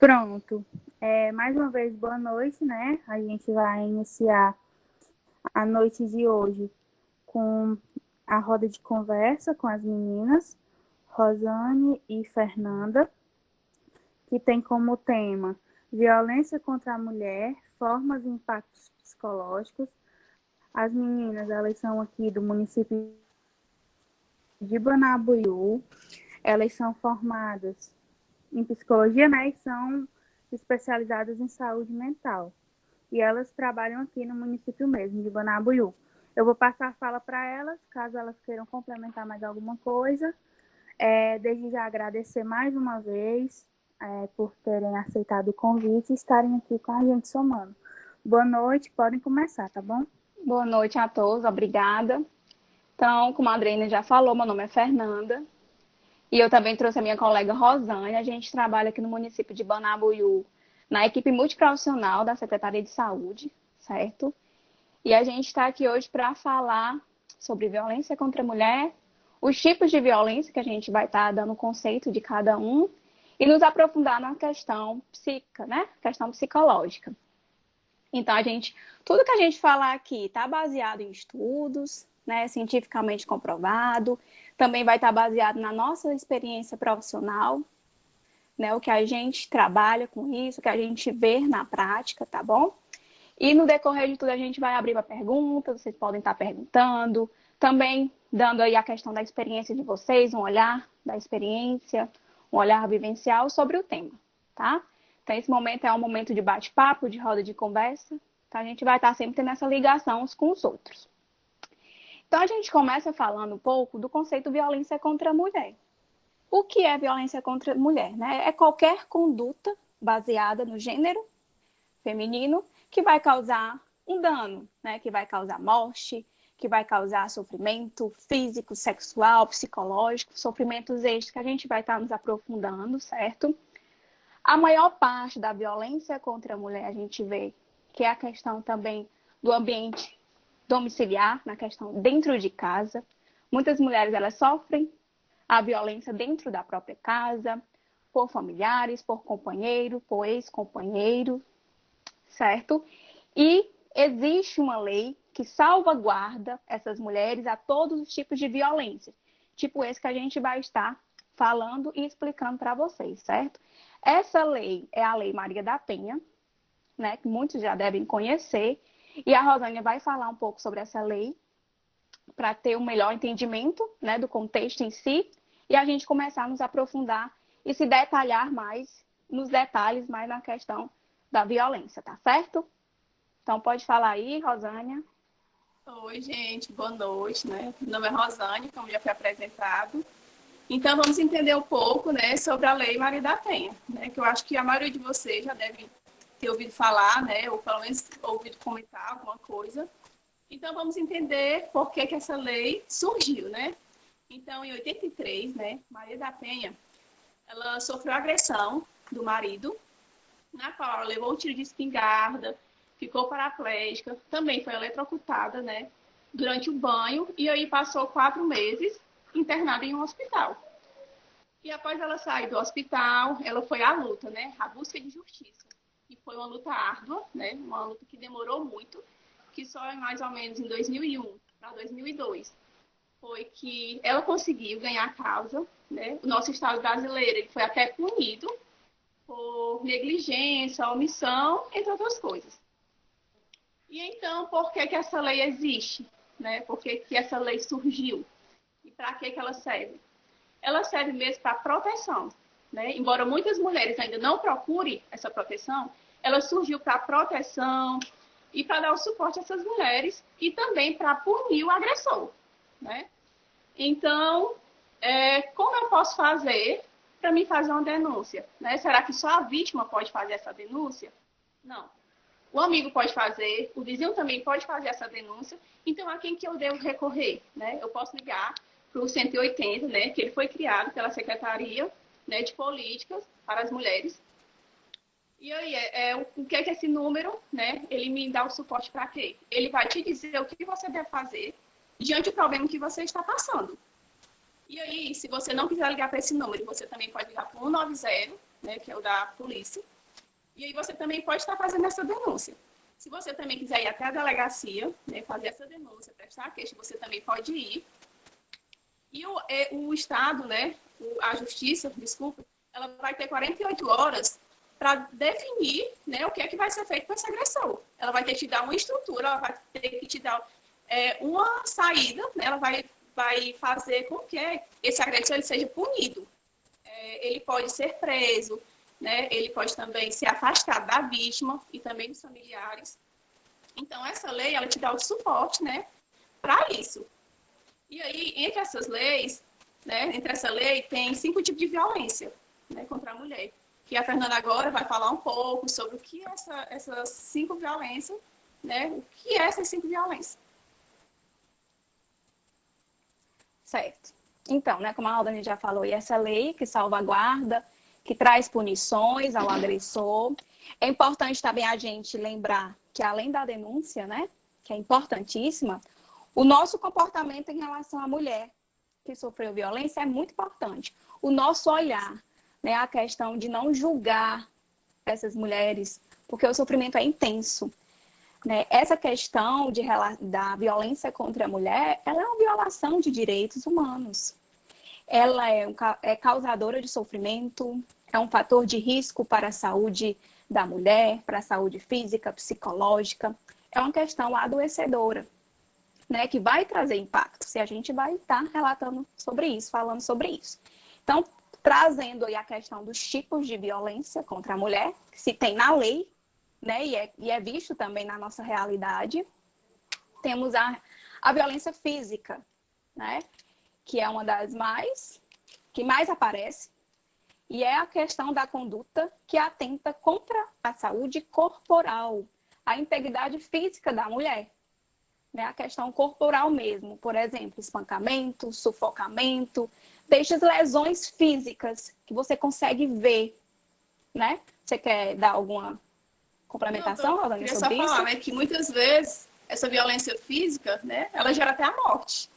Pronto. Mais uma vez, boa noite, né? A gente vai iniciar a noite de hoje com a roda de conversa com as meninas, Rosane e Fernanda, que tem como tema violência contra a mulher, formas e impactos psicológicos. As meninas, elas são aqui do município de Banabuiú. Elas são formadas em psicologia, né? E são especializadas em saúde mental. E elas trabalham aqui no município mesmo, de Banabuiú. Eu vou passar a fala para elas, caso elas queiram complementar mais alguma coisa. Desde já agradecer mais uma vez por terem aceitado o convite e estarem aqui com a gente somando. Boa noite, podem começar, tá bom? Boa noite a todos, obrigada. Então, como a Adriana já falou, meu nome é Fernanda e eu também trouxe a minha colega Rosane. A gente trabalha aqui no município de Banabuiú, na equipe multiprofissional da Secretaria de Saúde, certo? E a gente está aqui hoje para falar sobre violência contra a mulher, os tipos de violência que a gente vai estar dando o conceito de cada um e nos aprofundar na questão psíquica, né? Questão psicológica. Então, tudo que a gente falar aqui está baseado em estudos, né, cientificamente comprovado, também vai estar baseado na nossa experiência profissional, né, o que a gente trabalha com isso, o que a gente vê na prática, tá bom? E no decorrer de tudo a gente vai abrir para perguntas, vocês podem estar perguntando, também dando aí a questão da experiência de vocês, um olhar da experiência, um olhar vivencial sobre o tema, tá? Então, esse momento é um momento de bate-papo, de roda de conversa. Então, a gente vai estar sempre tendo essa ligação uns com os outros. Então, a gente começa falando um pouco do conceito violência contra a mulher. O que é violência contra a mulher? Né? É qualquer conduta baseada no gênero feminino que vai causar um dano, né? Que vai causar morte, que vai causar sofrimento físico, sexual, psicológico, sofrimentos estes que a gente vai estar nos aprofundando, certo? A maior parte da violência contra a mulher a gente vê que é a questão também do ambiente domiciliar, na questão dentro de casa. Muitas mulheres elas sofrem a violência dentro da própria casa, por familiares, por companheiro, por ex-companheiro, certo? E existe uma lei que salvaguarda essas mulheres a todos os tipos de violência, tipo esse que a gente vai estar falando e explicando para vocês, certo? Essa lei é a Lei Maria da Penha, né, que muitos já devem conhecer, e a Rosânia vai falar um pouco sobre essa lei para ter um melhor entendimento, né, do contexto em si, e a gente começar a nos aprofundar e se detalhar mais nos detalhes, mais na questão da violência, tá certo? Então pode falar aí, Rosânia. Oi, gente, boa noite, né? Meu nome é Rosane, como já foi apresentado. Então, vamos entender um pouco, né, sobre a Lei Maria da Penha, né? Que eu acho que a maioria de vocês já deve ter ouvido falar, né? Ou pelo menos ouvido comentar alguma coisa. Então, vamos entender por que essa lei surgiu, né? Então, em 83, né, Maria da Penha, ela sofreu agressão do marido, na qual ela levou um tiro de espingarda, ficou paraplégica, também foi eletrocutada, né, durante o banho, e aí passou 4 meses internada em um hospital. E após ela sair do hospital, ela foi à luta, né, à busca de justiça. E foi uma luta árdua, né, uma luta que demorou muito, que só mais ou menos em 2001 para 2002 foi que ela conseguiu ganhar a causa, né? O nosso Estado brasileiro ele foi até punido por negligência, omissão, entre outras coisas. E então, por que essa lei existe? Né? Por que essa lei surgiu? E para que ela serve? Ela serve mesmo para proteção. Né? Embora muitas mulheres ainda não procurem essa proteção, ela surgiu para proteção e para dar o suporte a essas mulheres e também para punir o agressor. Né? Então, como eu posso fazer para me fazer uma denúncia? Né? Será que só a vítima pode fazer essa denúncia? Não. O amigo pode fazer, o vizinho também pode fazer essa denúncia. Então, a quem que eu devo recorrer? Né? Eu posso ligar para o 180, né, que ele foi criado pela Secretaria, né, de Políticas para as Mulheres. E aí, o que é que esse número, né, ele me dá o suporte para quê? Ele vai te dizer o que você deve fazer diante do problema que você está passando. E aí, se você não quiser ligar para esse número, você também pode ligar para o 190, né, que é o da polícia, E aí você também pode estar fazendo essa denúncia. Se você também quiser ir até a delegacia, né, fazer essa denúncia, prestar a queixa, você também pode ir. E o Estado, né, a Justiça, desculpa, ela vai ter 48 horas para definir, né, o que é que vai ser feito com esse agressor. Ela vai ter que te dar uma estrutura, ela vai ter que te dar uma saída, né, ela vai fazer com que esse agressor ele seja punido. Ele pode ser preso, né, ele pode também ser afastado da vítima e também dos familiares. Então, essa lei, ela te dá o suporte, né, para isso. E aí, entre essas leis, né, entre essa lei, tem 5 tipos de violência, né, contra a mulher. Que a Fernanda agora vai falar um pouco sobre o que é essas 5 violências, né, o que é essas 5 violências. Certo. Então, né, como a Aldane já falou, e essa lei que salvaguarda, que traz punições ao agressor. É importante também a gente lembrar que, além da denúncia, né, que é importantíssima, o nosso comportamento em relação à mulher que sofreu violência é muito importante. O nosso olhar, né, a questão de não julgar essas mulheres, porque o sofrimento é intenso. Né? Essa questão da violência contra a mulher, ela é uma violação de direitos humanos. Ela é causadora de sofrimento, é um fator de risco para a saúde da mulher, para a saúde física, psicológica. É uma questão adoecedora, né, que vai trazer impacto, se a gente vai estar relatando sobre isso, falando sobre isso. Então, trazendo aí a questão dos tipos de violência contra a mulher, que se tem na lei, né, e é visto também na nossa realidade. Temos a violência física, né, que é uma das que mais aparece, e é a questão da conduta que atenta contra a saúde corporal, a integridade física da mulher. Né, a questão corporal mesmo, por exemplo, espancamento, sufocamento, desde lesões físicas que você consegue ver, né? Você quer dar alguma complementação, Aldane, sobre isso? sobre Eu queria só falar, isso? né, que muitas vezes essa violência física, né, ela gera até a morte.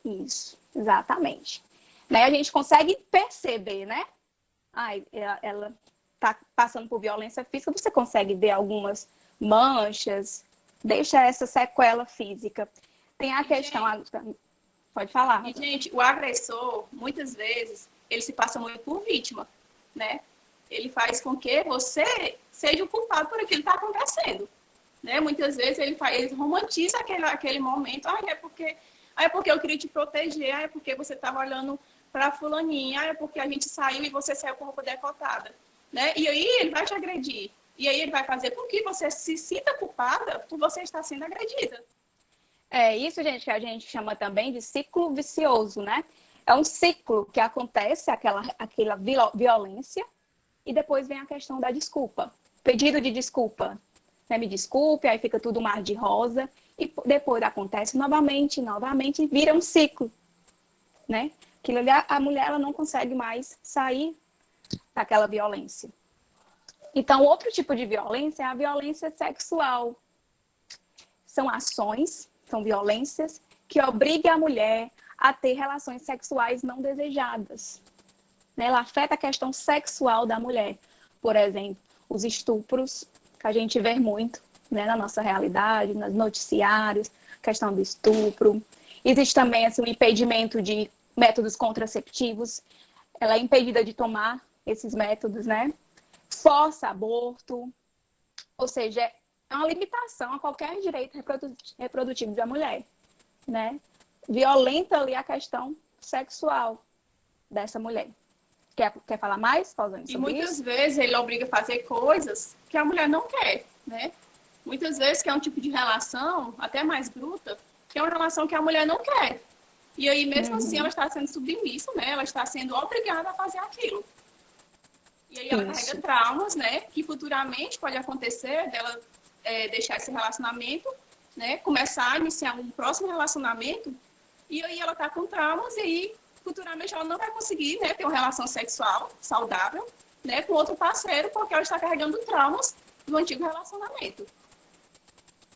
Isso, exatamente. Né, a gente consegue perceber, né? Ela está passando por violência física, você consegue ver algumas manchas, deixa essa sequela física. Tem a questão... Pode falar. E, gente, o agressor, muitas vezes, ele se passa muito por vítima, né? Ele faz com que você seja o culpado por aquilo que está acontecendo, né? Muitas vezes ele romantiza aquele momento. É porque eu queria te proteger, é porque você estava olhando para fulaninha, é porque a gente saiu e você saiu com roupa decotada, né? E aí ele vai te agredir. E aí ele vai fazer com que você se sinta culpada por você estar sendo agredida. É isso, gente, que a gente chama também de ciclo vicioso, né? É um ciclo que acontece, aquela violência, e depois vem a questão da desculpa. Pedido de desculpa. Né? Me desculpe, aí fica tudo mar de rosa, e depois acontece novamente, e vira um ciclo, né? Aquilo ali, a mulher ela não consegue mais sair daquela violência. Então, outro tipo de violência é a violência sexual. São ações, são violências que obrigam a mulher a ter relações sexuais não desejadas. Ela afeta a questão sexual da mulher. Por exemplo, os estupros, que a gente vê muito, né, na nossa realidade, nos noticiários, questão do estupro. Existe também assim, o impedimento de métodos contraceptivos. Ela é impedida de tomar esses métodos, né? Força aborto, ou seja, é uma limitação a qualquer direito reprodutivo da mulher, né? Violenta ali a questão sexual dessa mulher. Quer falar mais, Pausani, sobre E muitas isso? vezes ele obriga a fazer coisas que a mulher não quer, né? Muitas vezes que é um tipo de relação, até mais bruta, que é uma relação que a mulher não quer. E aí, mesmo assim, ela está sendo submissa, né? Ela está sendo obrigada a fazer aquilo. E aí ela carrega traumas, né? Que futuramente pode acontecer dela deixar esse relacionamento, né? Começar a iniciar um próximo relacionamento. E aí ela tá com traumas e aí futuramente ela não vai conseguir, né, ter uma relação sexual saudável, né, com outro parceiro, porque ela está carregando traumas do antigo relacionamento.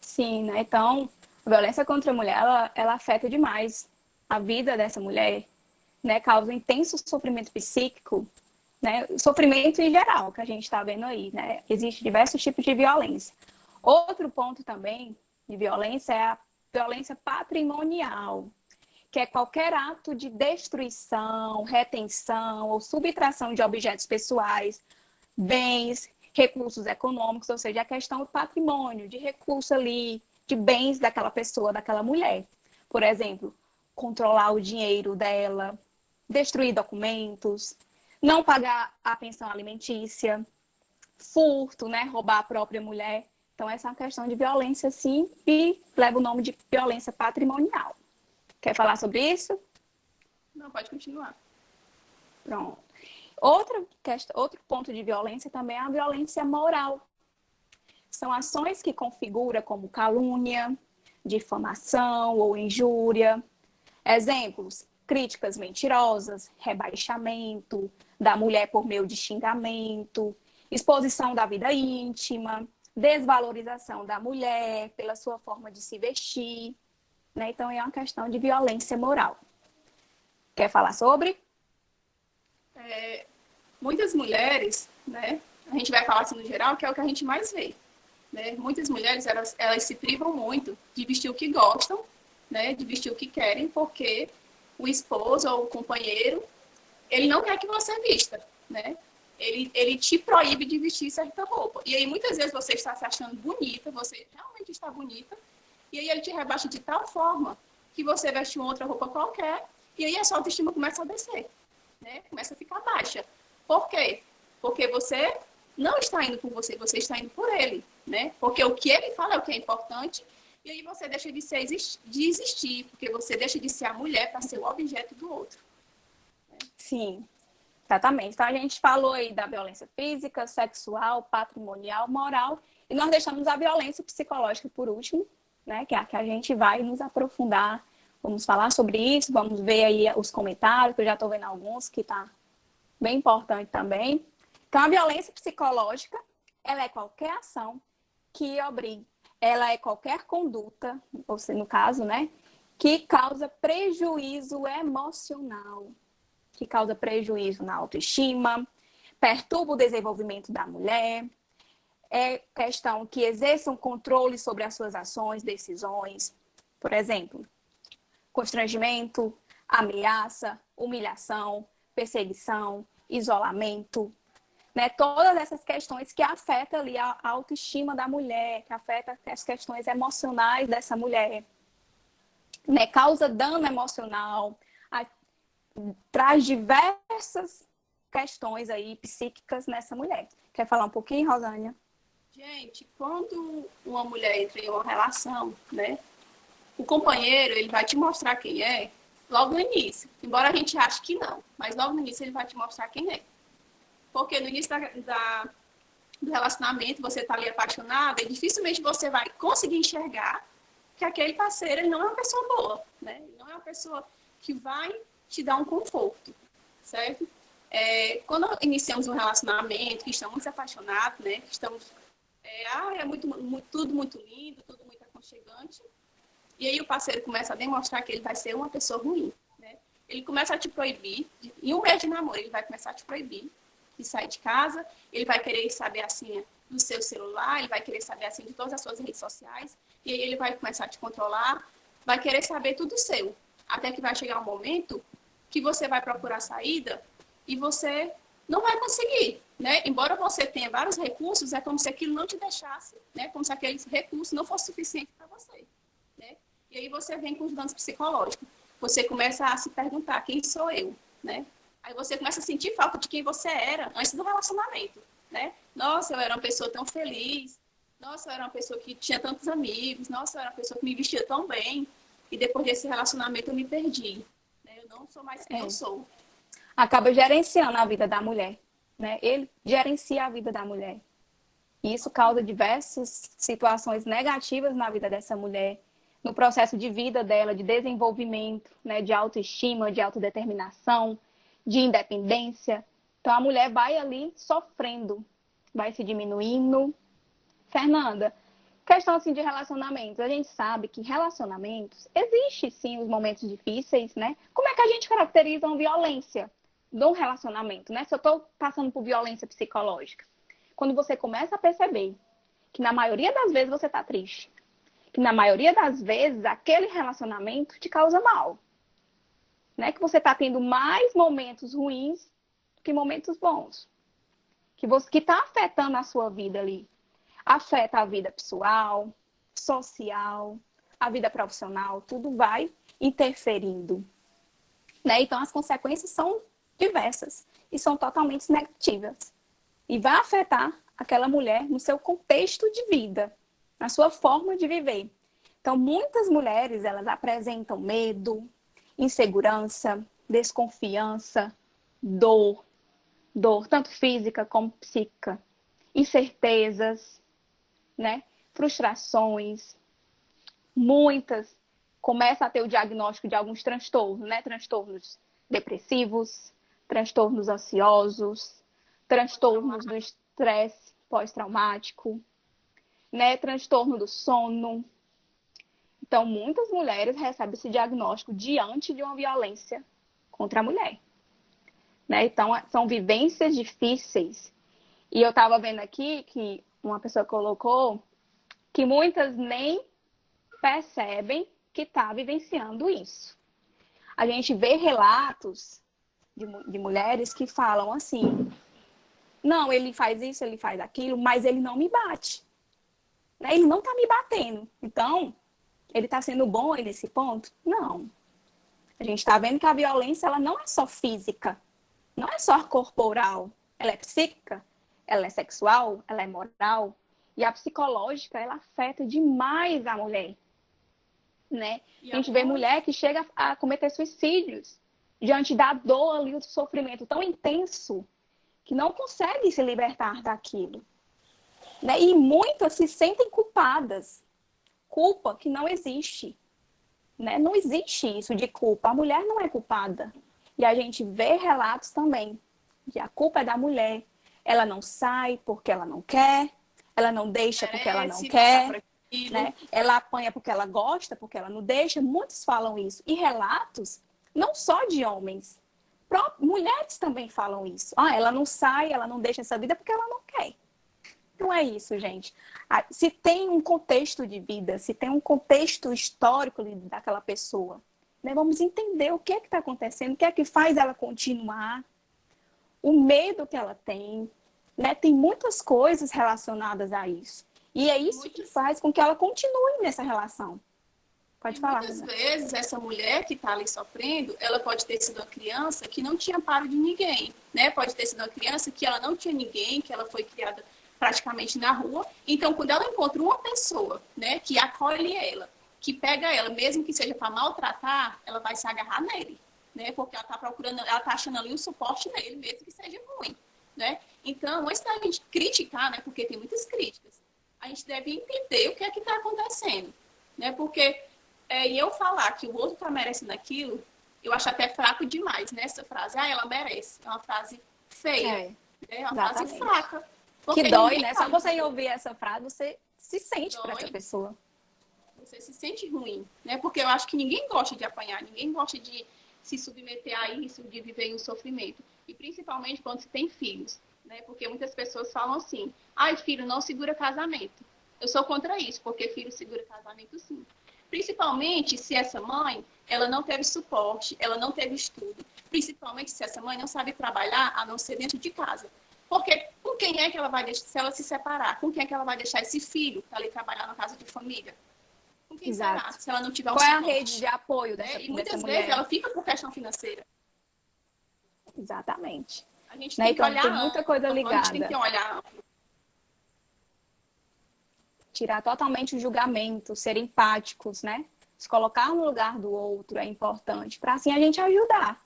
Sim, né? Então, a violência contra a mulher, ela afeta demais a vida dessa mulher, né? Causa intenso sofrimento psíquico, né? Sofrimento em geral, que a gente está vendo aí, né? Existem diversos tipos de violência. Outro ponto também de violência é a violência patrimonial, que é qualquer ato de destruição, retenção ou subtração de objetos pessoais, bens, recursos econômicos, ou seja, a questão do patrimônio, de recurso ali, de bens daquela pessoa, daquela mulher. Por exemplo, controlar o dinheiro dela, destruir documentos, não pagar a pensão alimentícia, furto, né, roubar a própria mulher. Então, essa é uma questão de violência, sim, e leva o nome de violência patrimonial. Quer falar sobre isso? Não, pode continuar. Pronto. Outro ponto de violência também é a violência moral. São ações que configura como calúnia, difamação ou injúria. Exemplos: críticas mentirosas, rebaixamento da mulher por meio de xingamento, exposição da vida íntima, desvalorização da mulher pela sua forma de se vestir, né? Então, é uma questão de violência moral. Quer falar sobre? Muitas mulheres, né? A gente vai falar assim no geral, que é o que a gente mais vê. Né? Muitas mulheres, elas se privam muito de vestir o que gostam, né? De vestir o que querem, porque o esposo ou o companheiro, ele não quer que você vista, né? Ele te proíbe de vestir certa roupa. E aí, muitas vezes, você está se achando bonita, você realmente está bonita, e aí ele te rebaixa de tal forma que você veste uma outra roupa qualquer, e aí a sua autoestima começa a descer, né? Começa a ficar baixa. Por quê? Porque você não está indo por você, você está indo por ele, né? Porque o que ele fala é o que é importante, e aí você deixa de existir, porque você deixa de ser a mulher para ser o objeto do outro. Sim, exatamente. Então, a gente falou aí da violência física, sexual, patrimonial, moral, e nós deixamos a violência psicológica por último, né? Que é a que a gente vai nos aprofundar. Vamos falar sobre isso, vamos ver aí os comentários, que eu já estou vendo alguns que tá bem importante também. Então, a violência psicológica, ela é qualquer ação que obrigue, ela é qualquer conduta, ou seja, no caso, né, que causa prejuízo emocional, que causa prejuízo na autoestima, perturba o desenvolvimento da mulher, é questão que exerça um controle sobre as suas ações, decisões, por exemplo, constrangimento, ameaça, humilhação, perseguição, isolamento, né? Todas essas questões que afetam ali a autoestima da mulher, que afetam as questões emocionais dessa mulher, né? Causa dano emocional, traz diversas questões aí psíquicas nessa mulher. Quer falar um pouquinho, Rosânia? Gente, quando uma mulher entra em uma relação, né? O companheiro, ele vai te mostrar quem é logo no início. Embora a gente ache que não, mas logo no início ele vai te mostrar quem é. Porque no início do relacionamento, você está ali apaixonada e dificilmente você vai conseguir enxergar que aquele parceiro ele não é uma pessoa boa, né? Ele não é uma pessoa que vai te dar um conforto, certo? Quando iniciamos um relacionamento, que estamos apaixonados, né? Que estamos... tudo muito lindo, tudo muito aconchegante. E aí o parceiro começa a demonstrar que ele vai ser uma pessoa ruim, né? Ele começa a te proibir, em um mês de namoro, ele vai começar a te proibir de sair de casa, ele vai querer saber a senha do seu celular, ele vai querer saber a senha de todas as suas redes sociais, e aí ele vai começar a te controlar, vai querer saber tudo seu, até que vai chegar um momento que você vai procurar saída e você não vai conseguir, né? Embora você tenha vários recursos, é como se aquilo não te deixasse, né? Como se aqueles recursos não fossem suficientes para você, né? E aí você vem com os danos psicológicos. Você começa a se perguntar, quem sou eu, né? Aí você começa a sentir falta de quem você era antes do relacionamento, né? Nossa, eu era uma pessoa tão feliz. Nossa, eu era uma pessoa que tinha tantos amigos. Nossa, eu era uma pessoa que me vestia tão bem. E depois desse relacionamento eu me perdi, né? Eu não sou mais quem eu sou. Acaba gerenciando a vida da mulher, né? Ele gerencia a vida da mulher. E isso causa diversas situações negativas na vida dessa mulher, no processo de vida dela, de desenvolvimento, né? De autoestima, de autodeterminação, de independência. Então, a mulher vai ali sofrendo, vai se diminuindo. Fernanda, questão assim de relacionamentos. A gente sabe que relacionamentos, existe sim os momentos difíceis, né? Como é que a gente caracteriza uma violência de um relacionamento, né? Se eu tô passando por violência psicológica. Quando você começa a perceber que na maioria das vezes você tá triste, que na maioria das vezes aquele relacionamento te causa mal, né? Que você tá tendo mais momentos ruins do que momentos bons. Que tá afetando a sua vida ali. Afeta a vida pessoal, social, a vida profissional, tudo vai interferindo, né? Então, as consequências são diversas e são totalmente negativas. E vai afetar aquela mulher no seu contexto de vida, na sua forma de viver. Então, muitas mulheres, elas apresentam medo, insegurança, desconfiança, dor, tanto física como psíquica, incertezas, né? Frustrações, muitas começam a ter o diagnóstico de alguns transtornos, né? Transtornos depressivos, transtornos ansiosos, transtornos do estresse pós-traumático, né? Transtorno do sono. Então, muitas mulheres recebem esse diagnóstico diante de uma violência contra a mulher, né? Então, são vivências difíceis. E eu estava vendo aqui que uma pessoa colocou que muitas nem percebem que está vivenciando isso. A gente vê relatos de mulheres que falam assim: não, ele faz isso, ele faz aquilo, mas ele não me bate. Ele não está me batendo. Então, ele está sendo bom aí nesse ponto? Não. A gente está vendo que a violência, ela não é só física, não é só corporal. Ela é psíquica, ela é sexual, ela é moral. E a psicológica, ela afeta demais a mulher, né? A gente vê mulher que chega a cometer suicídios diante da dor ali, do sofrimento tão intenso, que não consegue se libertar daquilo, né? E muitas se sentem culpadas. Culpa que não existe, né? Não existe isso de culpa. A mulher não é culpada. E a gente vê relatos também que a culpa é da mulher. Ela não sai porque ela não quer, ela não deixa porque ela não quer, né? Ela apanha porque ela gosta, porque ela não deixa. Muitos falam isso. E relatos não só de homens, mulheres também falam isso. Ela não sai, ela não deixa essa vida porque ela não quer. Não é isso, gente. Se tem um contexto de vida, se tem um contexto histórico daquela pessoa, né? Vamos entender o que é que está acontecendo, o que é que faz ela continuar, o medo que ela tem, né? Tem muitas coisas relacionadas a isso. E é isso que faz com que ela continue nessa relação. Pode falar. Muitas vezes, essa mulher que está ali sofrendo, ela pode ter sido uma criança que não tinha amparo de ninguém, né? Pode ter sido uma criança que ela não tinha ninguém, que ela foi criada praticamente na rua. Então, quando ela encontra uma pessoa, né, que acolhe ela, que pega ela, mesmo que seja para maltratar, ela vai se agarrar nele, né? Porque ela está procurando, ela está achando ali o suporte nele, mesmo que seja ruim, né? Então, antes da gente criticar, né, porque tem muitas críticas, a gente deve entender o que é que está acontecendo, né? Porque e eu falar que o outro está merecendo aquilo, eu acho até fraco demais, né? Essa frase, ela merece. É uma frase feia, é uma frase fraca. Que dói, né? Só você ouvir essa frase, você se sente para essa pessoa. Você se sente ruim, né? Porque eu acho que ninguém gosta de apanhar, ninguém gosta de se submeter a isso, de viver em um sofrimento. E principalmente quando se tem filhos, né? Porque muitas pessoas falam assim: filho não segura casamento. Eu sou contra isso, porque filho segura casamento sim. Principalmente se essa mãe, ela não teve suporte, ela não teve estudo. Principalmente se essa mãe não sabe trabalhar, a não ser dentro de casa. Porque com quem é que ela vai deixar, se ela se separar, com quem é que ela vai deixar esse filho que está ali trabalhar na casa de família? Com quem será? Se ela não tiver Qual é a rede de apoio dessa mulher? E muitas vezes ela fica por questão financeira. Exatamente. A gente tem que olhar tem muita coisa ligada. A gente tem que olhar amplo. Tirar totalmente o julgamento, ser empáticos, né? Se colocar no lugar do outro é importante, para assim a gente ajudar.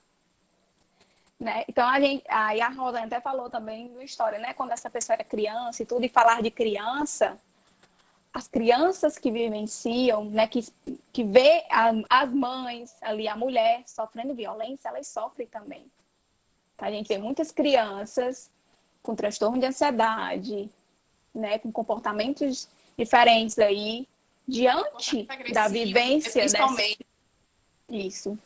Né? Então, aí a Rosa até falou também na história, né? Quando essa pessoa era criança e tudo, e falar de criança, as crianças que vivenciam, né? Que vê as mães ali, a mulher sofrendo violência, elas sofrem também. Tá? A gente vê muitas crianças com transtorno de ansiedade, né? Com comportamentos diferentes aí, diante da vivência principalmente. Isso.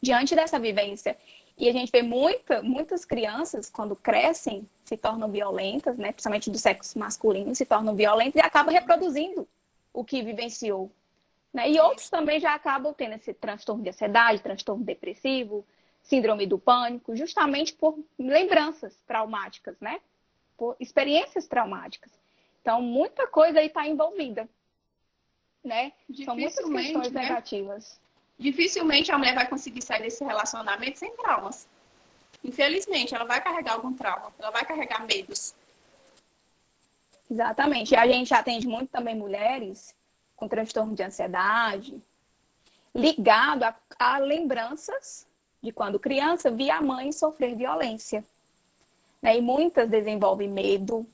Diante dessa vivência. E a gente vê muitas crianças, quando crescem, se tornam violentas, né? Principalmente do sexo masculino, se tornam violentas e acabam reproduzindo o que vivenciou, né? E outros também já acabam tendo esse transtorno de ansiedade, transtorno depressivo, síndrome do pânico, justamente por lembranças traumáticas, né? Por experiências traumáticas. Então, muita coisa aí está envolvida, né? São muitas questões negativas. Dificilmente a mulher vai conseguir sair desse relacionamento sem traumas. Infelizmente, ela vai carregar algum trauma, ela vai carregar medos. Exatamente. E a gente atende muito também mulheres com transtorno de ansiedade, ligado a lembranças de quando criança via a mãe sofrer violência. Né? E muitas desenvolvem medo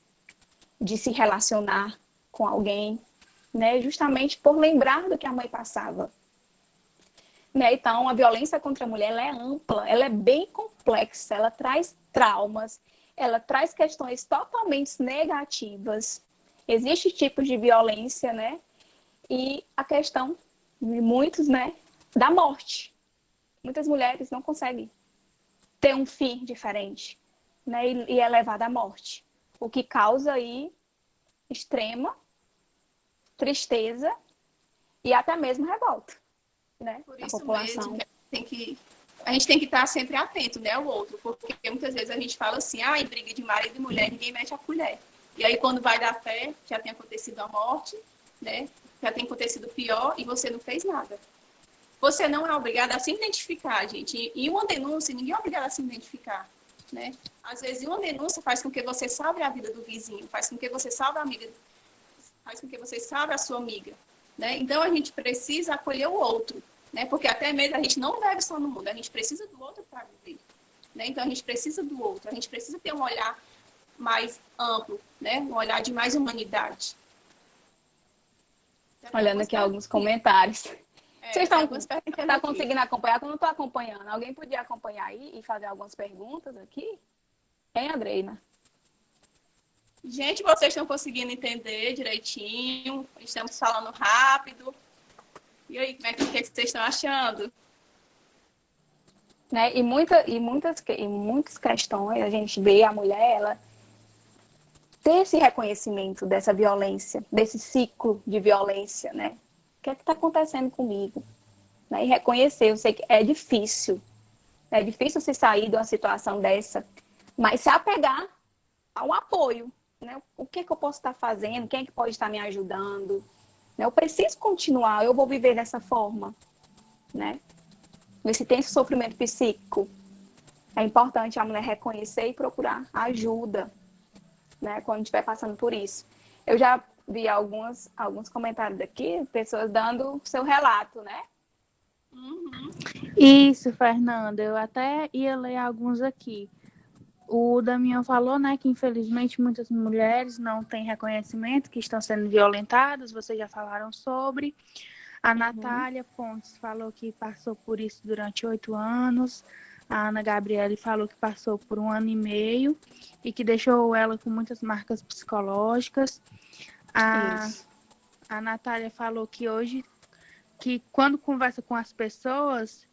de se relacionar com alguém, né? Justamente por lembrar do que a mãe passava. Né? Então, a violência contra a mulher ela é ampla, ela é bem complexa, ela traz traumas, ela traz questões totalmente negativas. Existem tipos de violência, né? E a questão de muitos, né? Da morte. Muitas mulheres não conseguem ter um fim diferente, né? E é levada à morte. O que causa aí extrema tristeza e até mesmo revolta, né? Por Na isso população. mesmo, a gente tem que estar sempre atento, né, ao outro, porque muitas vezes a gente fala assim, em briga de marido e mulher, ninguém mete a colher. E aí, quando vai dar fé, já tem acontecido a morte, né? Já tem acontecido pior e você não fez nada. Você não é obrigada a se identificar, gente. E uma denúncia, ninguém é obrigado a se identificar, né? Às vezes, uma denúncia faz com que você salve a vida do vizinho, faz com que você salve a amiga, faz com que você salve a sua amiga, né? Então, a gente precisa acolher o outro, né? Porque até mesmo a gente não vive só no mundo, a gente precisa do outro para viver, né? Então, a gente precisa do outro, a gente precisa ter um olhar mais amplo, né? Um olhar de mais humanidade. Olhando aqui alguns comentários. Vocês estão tá conseguindo acompanhar? Eu não estou acompanhando. Alguém podia acompanhar aí e fazer algumas perguntas aqui? Hein, Andreina? Gente, vocês estão conseguindo entender direitinho? Estamos falando rápido. E aí, como é que vocês estão achando? Né? E muitas questões, a gente vê a mulher, ela ter esse reconhecimento dessa violência, desse ciclo de violência, né? O que é que está acontecendo comigo? Né? E reconhecer, eu sei que é difícil se sair de uma situação dessa, mas se apegar a um apoio, né? O que é que eu posso estar fazendo? Quem é que pode estar me ajudando? Né? Eu preciso continuar, eu vou viver dessa forma, né? Se tem esse sofrimento psíquico, é importante a mulher reconhecer e procurar ajuda, né? Quando estiver passando por isso. Eu já vi alguns comentários aqui, pessoas dando seu relato, né? Uhum. Isso, Fernanda. Eu até ia ler alguns aqui. O Damião falou, né, que infelizmente muitas mulheres não têm reconhecimento, que estão sendo violentadas, vocês já falaram sobre. A Natália Pontes falou que passou por isso durante 8 anos. A Ana Gabriele falou que passou por 1 ano e meio e que deixou ela com muitas marcas psicológicas. A Natália falou que hoje, que quando conversa com as pessoas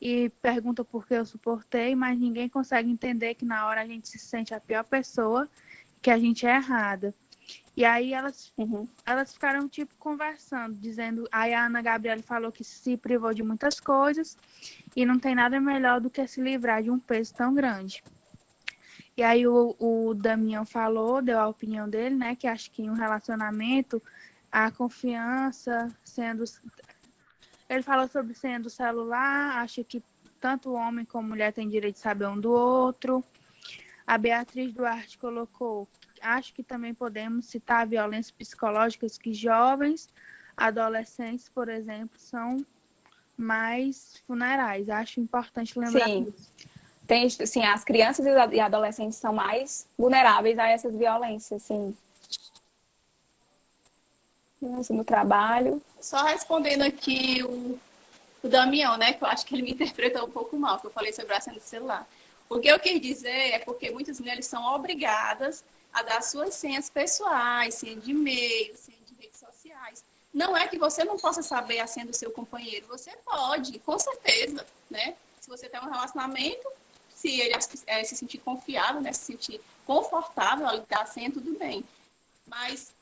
e pergunta por que eu suportei, mas ninguém consegue entender que na hora a gente se sente a pior pessoa, que a gente é errada. E aí elas ficaram, tipo, conversando, dizendo... Aí a Ana Gabriela falou que se privou de muitas coisas e não tem nada melhor do que se livrar de um peso tão grande. E aí o Damião falou, deu a opinião dele, né? Que acha que em um relacionamento, a confiança sendo... Ele falou sobre sendo celular, acha que tanto o homem como a mulher têm direito de saber um do outro. A Beatriz Duarte colocou: acho que também podemos citar violências psicológicas que jovens, adolescentes, por exemplo, são mais funerais. Acho importante lembrar disso. Sim, as crianças e adolescentes são mais vulneráveis a essas violências, sim. No trabalho. Só respondendo aqui o Damião, né? Que eu acho que ele me interpretou um pouco mal, que eu falei sobre a senha do celular. O que eu quis dizer é porque muitas mulheres são obrigadas a dar suas senhas pessoais, senha de e-mail, senha de redes sociais. Não é que você não possa saber a senha do seu companheiro. Você pode, com certeza, né? Se você tem um relacionamento, se ele se sentir confiável, né, se sentir confortável ao estar assim, tudo bem. Mas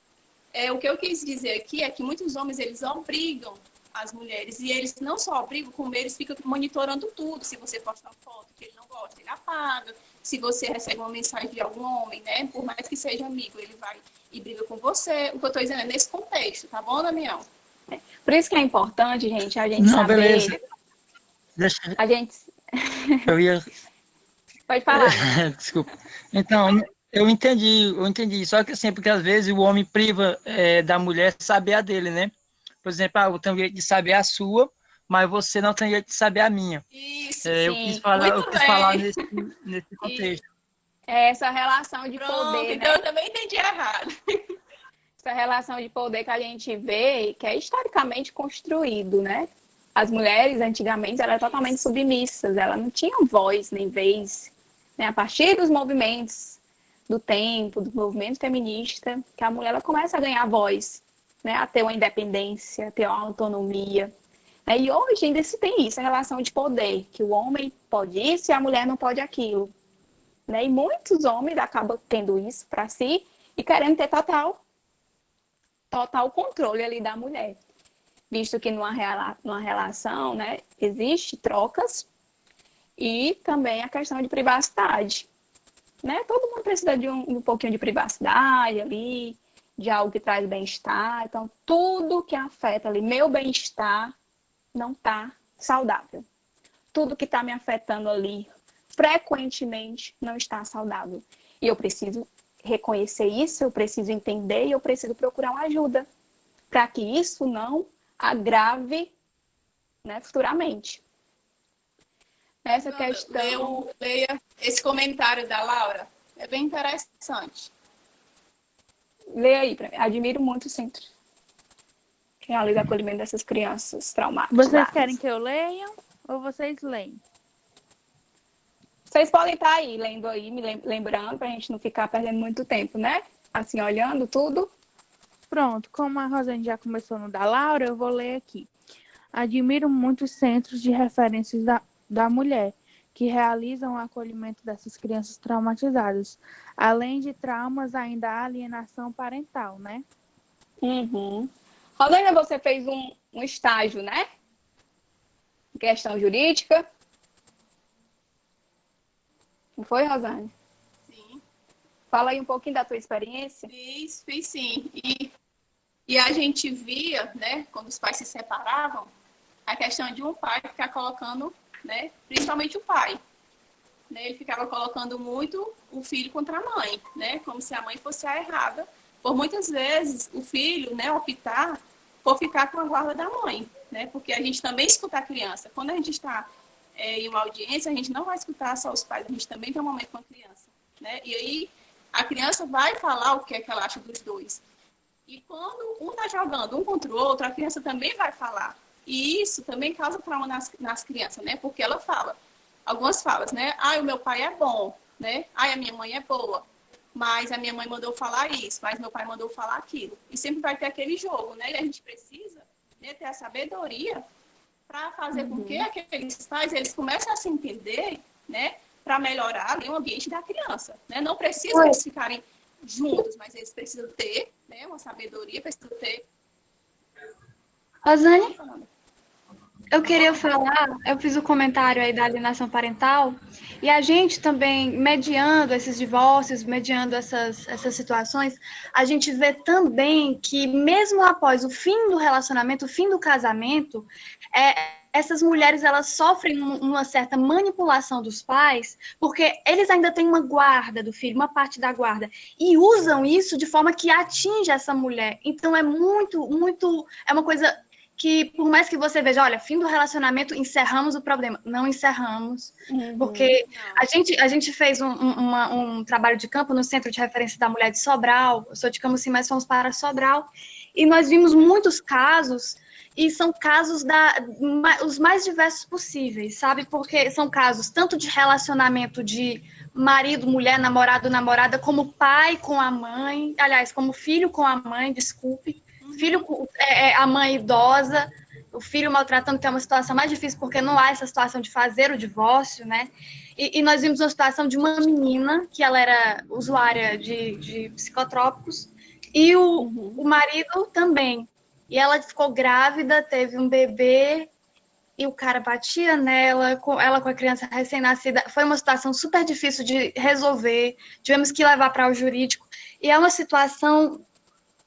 o que eu quis dizer aqui é que muitos homens, eles obrigam as mulheres, e eles não só obrigam, como eles ficam monitorando tudo. Se você posta uma foto que ele não gosta, ele apaga. Se você recebe uma mensagem de algum homem, né, por mais que seja amigo, ele vai e briga com você. O que eu estou dizendo é nesse contexto, tá bom, Damião? Por isso que é importante, gente, a gente Não, saber... beleza. Deixa A gente... eu ia. Pode falar, né? Desculpa. Então, eu entendi. Só que assim, porque às vezes o homem priva da mulher saber a dele, né? Por exemplo, eu tenho direito de saber a sua, mas você não tem direito de saber a minha. Isso, Eu sim. quis falar nesse E contexto. essa relação de pronto, poder, então né? eu também entendi errado. Essa relação de poder que a gente vê, que é historicamente construído, né? As mulheres, antigamente, eram totalmente submissas, elas não tinham voz nem vez, né? A partir dos movimentos do tempo, do movimento feminista, que a mulher ela começa a ganhar voz, né? A ter uma independência, a ter uma autonomia. Né? E hoje ainda se tem isso, a relação de poder, que o homem pode isso e a mulher não pode aquilo. Né? E muitos homens acabam tendo isso para si e querendo ter total controle ali da mulher. Visto que numa relação, né, existe trocas e também a questão de privacidade. Né? Todo mundo precisa de um pouquinho de privacidade ali, de algo que traz bem-estar. Então, tudo que afeta ali meu bem-estar não está saudável. Tudo que está me afetando ali frequentemente não está saudável. E eu preciso reconhecer isso, eu preciso entender e eu preciso procurar uma ajuda para que isso não agrave, né, futuramente. Essa questão... Leia esse comentário da Laura, é bem interessante. Leia aí para mim. Admiro muito o centro que realiza o acolhimento dessas crianças traumáticas. Vocês querem que eu leia ou vocês leem? Vocês podem estar aí, lendo aí, me lembrando, para a gente não ficar perdendo muito tempo, né? Assim, olhando tudo. Pronto, como a Rosane já começou no da Laura, eu vou ler aqui. Admiro muito os centros de referências da mulher, que realizam o acolhimento dessas crianças traumatizadas. Além de traumas, ainda há alienação parental, né? Uhum. Rosane, você fez um estágio, né? Questão jurídica. Não foi, Rosane? Sim. Fala aí um pouquinho da tua experiência. Fiz sim. E a gente via, né, quando os pais se separavam, a questão de um pai ficar colocando, né, principalmente o pai, né, ele ficava colocando muito o filho contra a mãe, né, como se a mãe fosse a errada. Por muitas vezes o filho, né, optar por ficar com a guarda da mãe, né, porque a gente também escuta a criança. Quando a gente está em uma audiência, a gente não vai escutar só os pais, a gente também tem um momento com a criança, né, e aí a criança vai falar o que é que ela acha dos dois. E quando um está jogando um contra o outro, a criança também vai falar. E isso também causa trauma nas crianças, né? Porque ela fala, algumas falas, né? O meu pai é bom, né? A minha mãe é boa, mas a minha mãe mandou falar isso, mas meu pai mandou falar aquilo. E sempre vai ter aquele jogo, né? E a gente precisa, né, ter a sabedoria para fazer com que aqueles pais, eles comecem a se entender, né? Para melhorar ali, o ambiente da criança, né? Não precisa eles ficarem juntos, mas eles precisam ter, né, uma sabedoria, precisam ter... Rosane, eu queria falar, eu fiz o comentário aí da alienação parental, e a gente também, mediando esses divórcios, mediando essas situações, a gente vê também que mesmo após o fim do relacionamento, o fim do casamento, essas mulheres, elas sofrem uma certa manipulação dos pais, porque eles ainda têm uma guarda do filho, uma parte da guarda, e usam isso de forma que atinge essa mulher. Então, é é uma coisa que, por mais que você veja, olha, fim do relacionamento, encerramos o problema. Não encerramos, porque a gente fez um trabalho de campo no Centro de Referência da Mulher de Sobral, eu sou de Camusim, mas fomos para Sobral, e nós vimos muitos casos, e são casos os mais diversos possíveis, sabe? Porque são casos tanto de relacionamento de marido, mulher, namorado, namorada, como pai com a mãe, aliás, como filho com a mãe, desculpe, filho com a mãe idosa, o filho maltratando, que é uma situação mais difícil, porque não há essa situação de fazer o divórcio, né? E nós vimos uma situação de uma menina, que ela era usuária de psicotrópicos, e o marido também. E ela ficou grávida, teve um bebê, e o cara batia nela, ela com a criança recém-nascida. Foi uma situação super difícil de resolver, tivemos que levar para o jurídico. E é uma situação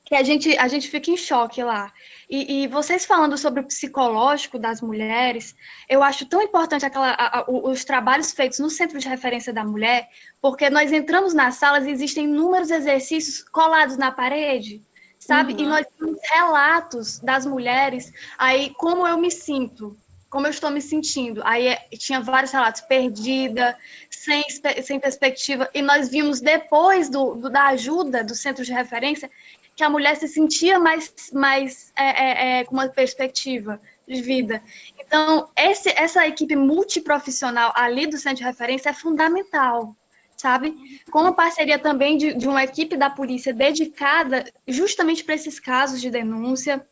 que a gente fica em choque lá. E vocês falando sobre o psicológico das mulheres, eu acho tão importante os trabalhos feitos no Centro de Referência da Mulher, porque nós entramos nas salas e existem inúmeros exercícios colados na parede, sabe? E nós temos relatos das mulheres, aí como eu me sinto, como eu estou me sentindo. Aí tinha vários relatos, perdida, sem perspectiva, e nós vimos depois da ajuda do Centro de Referência que a mulher se sentia mais com uma perspectiva de vida. Então, essa equipe multiprofissional ali do Centro de Referência é fundamental, sabe? Com a parceria também de uma equipe da polícia dedicada justamente para esses casos de denúncia.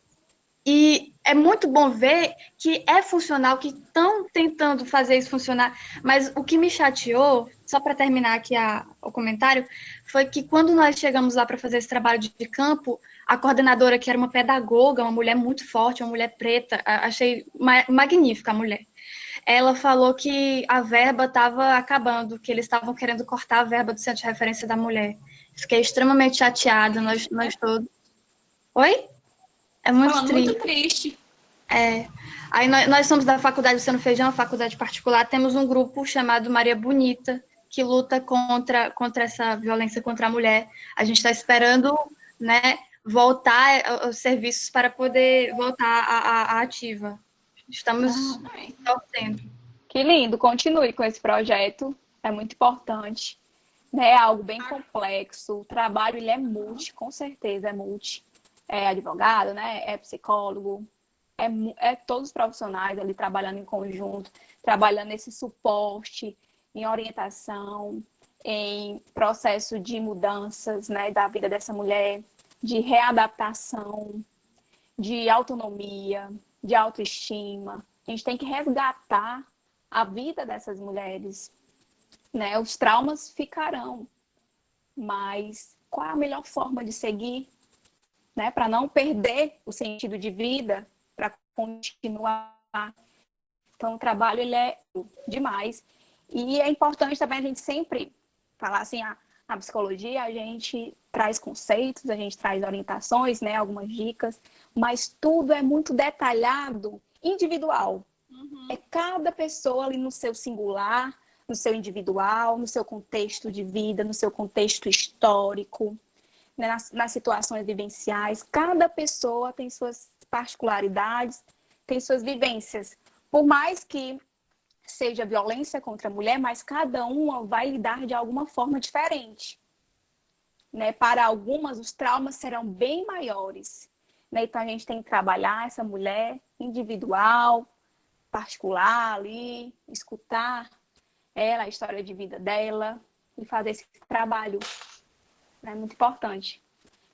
E é muito bom ver que é funcional, que estão tentando fazer isso funcionar, mas o que me chateou, só para terminar aqui o comentário, foi que quando nós chegamos lá para fazer esse trabalho de campo, a coordenadora, que era uma pedagoga, uma mulher muito forte, uma mulher preta, achei magnífica a mulher, ela falou que a verba estava acabando, que eles estavam querendo cortar a verba do Centro de Referência da Mulher. Fiquei extremamente chateada, nós todos... Oi? É muito triste. Muito triste. Aí nós somos da Faculdade Luciano Feijão, uma faculdade particular, temos um grupo chamado Maria Bonita, que luta contra essa violência contra a mulher. A gente está esperando, né, voltar os serviços para poder voltar à ativa. Estamos torcendo. Que lindo, continue com esse projeto, é muito importante. É algo bem complexo, o trabalho ele é multi, com certeza é multi. É advogado, né? É psicólogo, é todos os profissionais ali trabalhando em conjunto, trabalhando nesse suporte, em orientação, em processo de mudanças, né, da vida dessa mulher, de readaptação, de autonomia, de autoestima. A gente tem que resgatar a vida dessas mulheres, né? Os traumas ficarão, mas qual é a melhor forma de seguir? Né, para não perder o sentido de vida, para continuar. Então, o trabalho ele é demais. E é importante também a gente sempre falar assim, a psicologia, a gente traz conceitos, a gente traz orientações, né, algumas dicas, mas tudo é muito detalhado, individual. É cada pessoa ali no seu singular, no seu individual, no seu contexto de vida, no seu contexto histórico, nas situações vivenciais. Cada pessoa tem suas particularidades, tem suas vivências. Por mais que seja violência contra a mulher, mas cada uma vai lidar de alguma forma diferente. Né? Para algumas, os traumas serão bem maiores. Né? Então, a gente tem que trabalhar essa mulher individual, particular ali, escutar ela, a história de vida dela e fazer esse trabalho. É muito importante.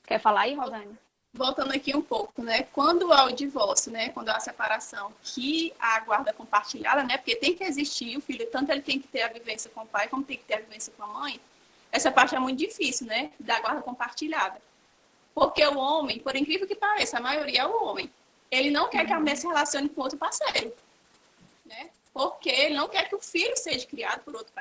Quer falar aí, Rosane? Voltando aqui um pouco, né? Quando há o divórcio, né? Quando há a separação, que há a guarda compartilhada, né? Porque tem que existir, o filho, tanto ele tem que ter a vivência com o pai, como tem que ter a vivência com a mãe. Essa parte é muito difícil, né? Da guarda compartilhada. Porque o homem, por incrível que pareça, a maioria é o homem. Ele não quer que a mulher se relacione com outro parceiro, né? Porque ele não quer que o filho seja criado por outro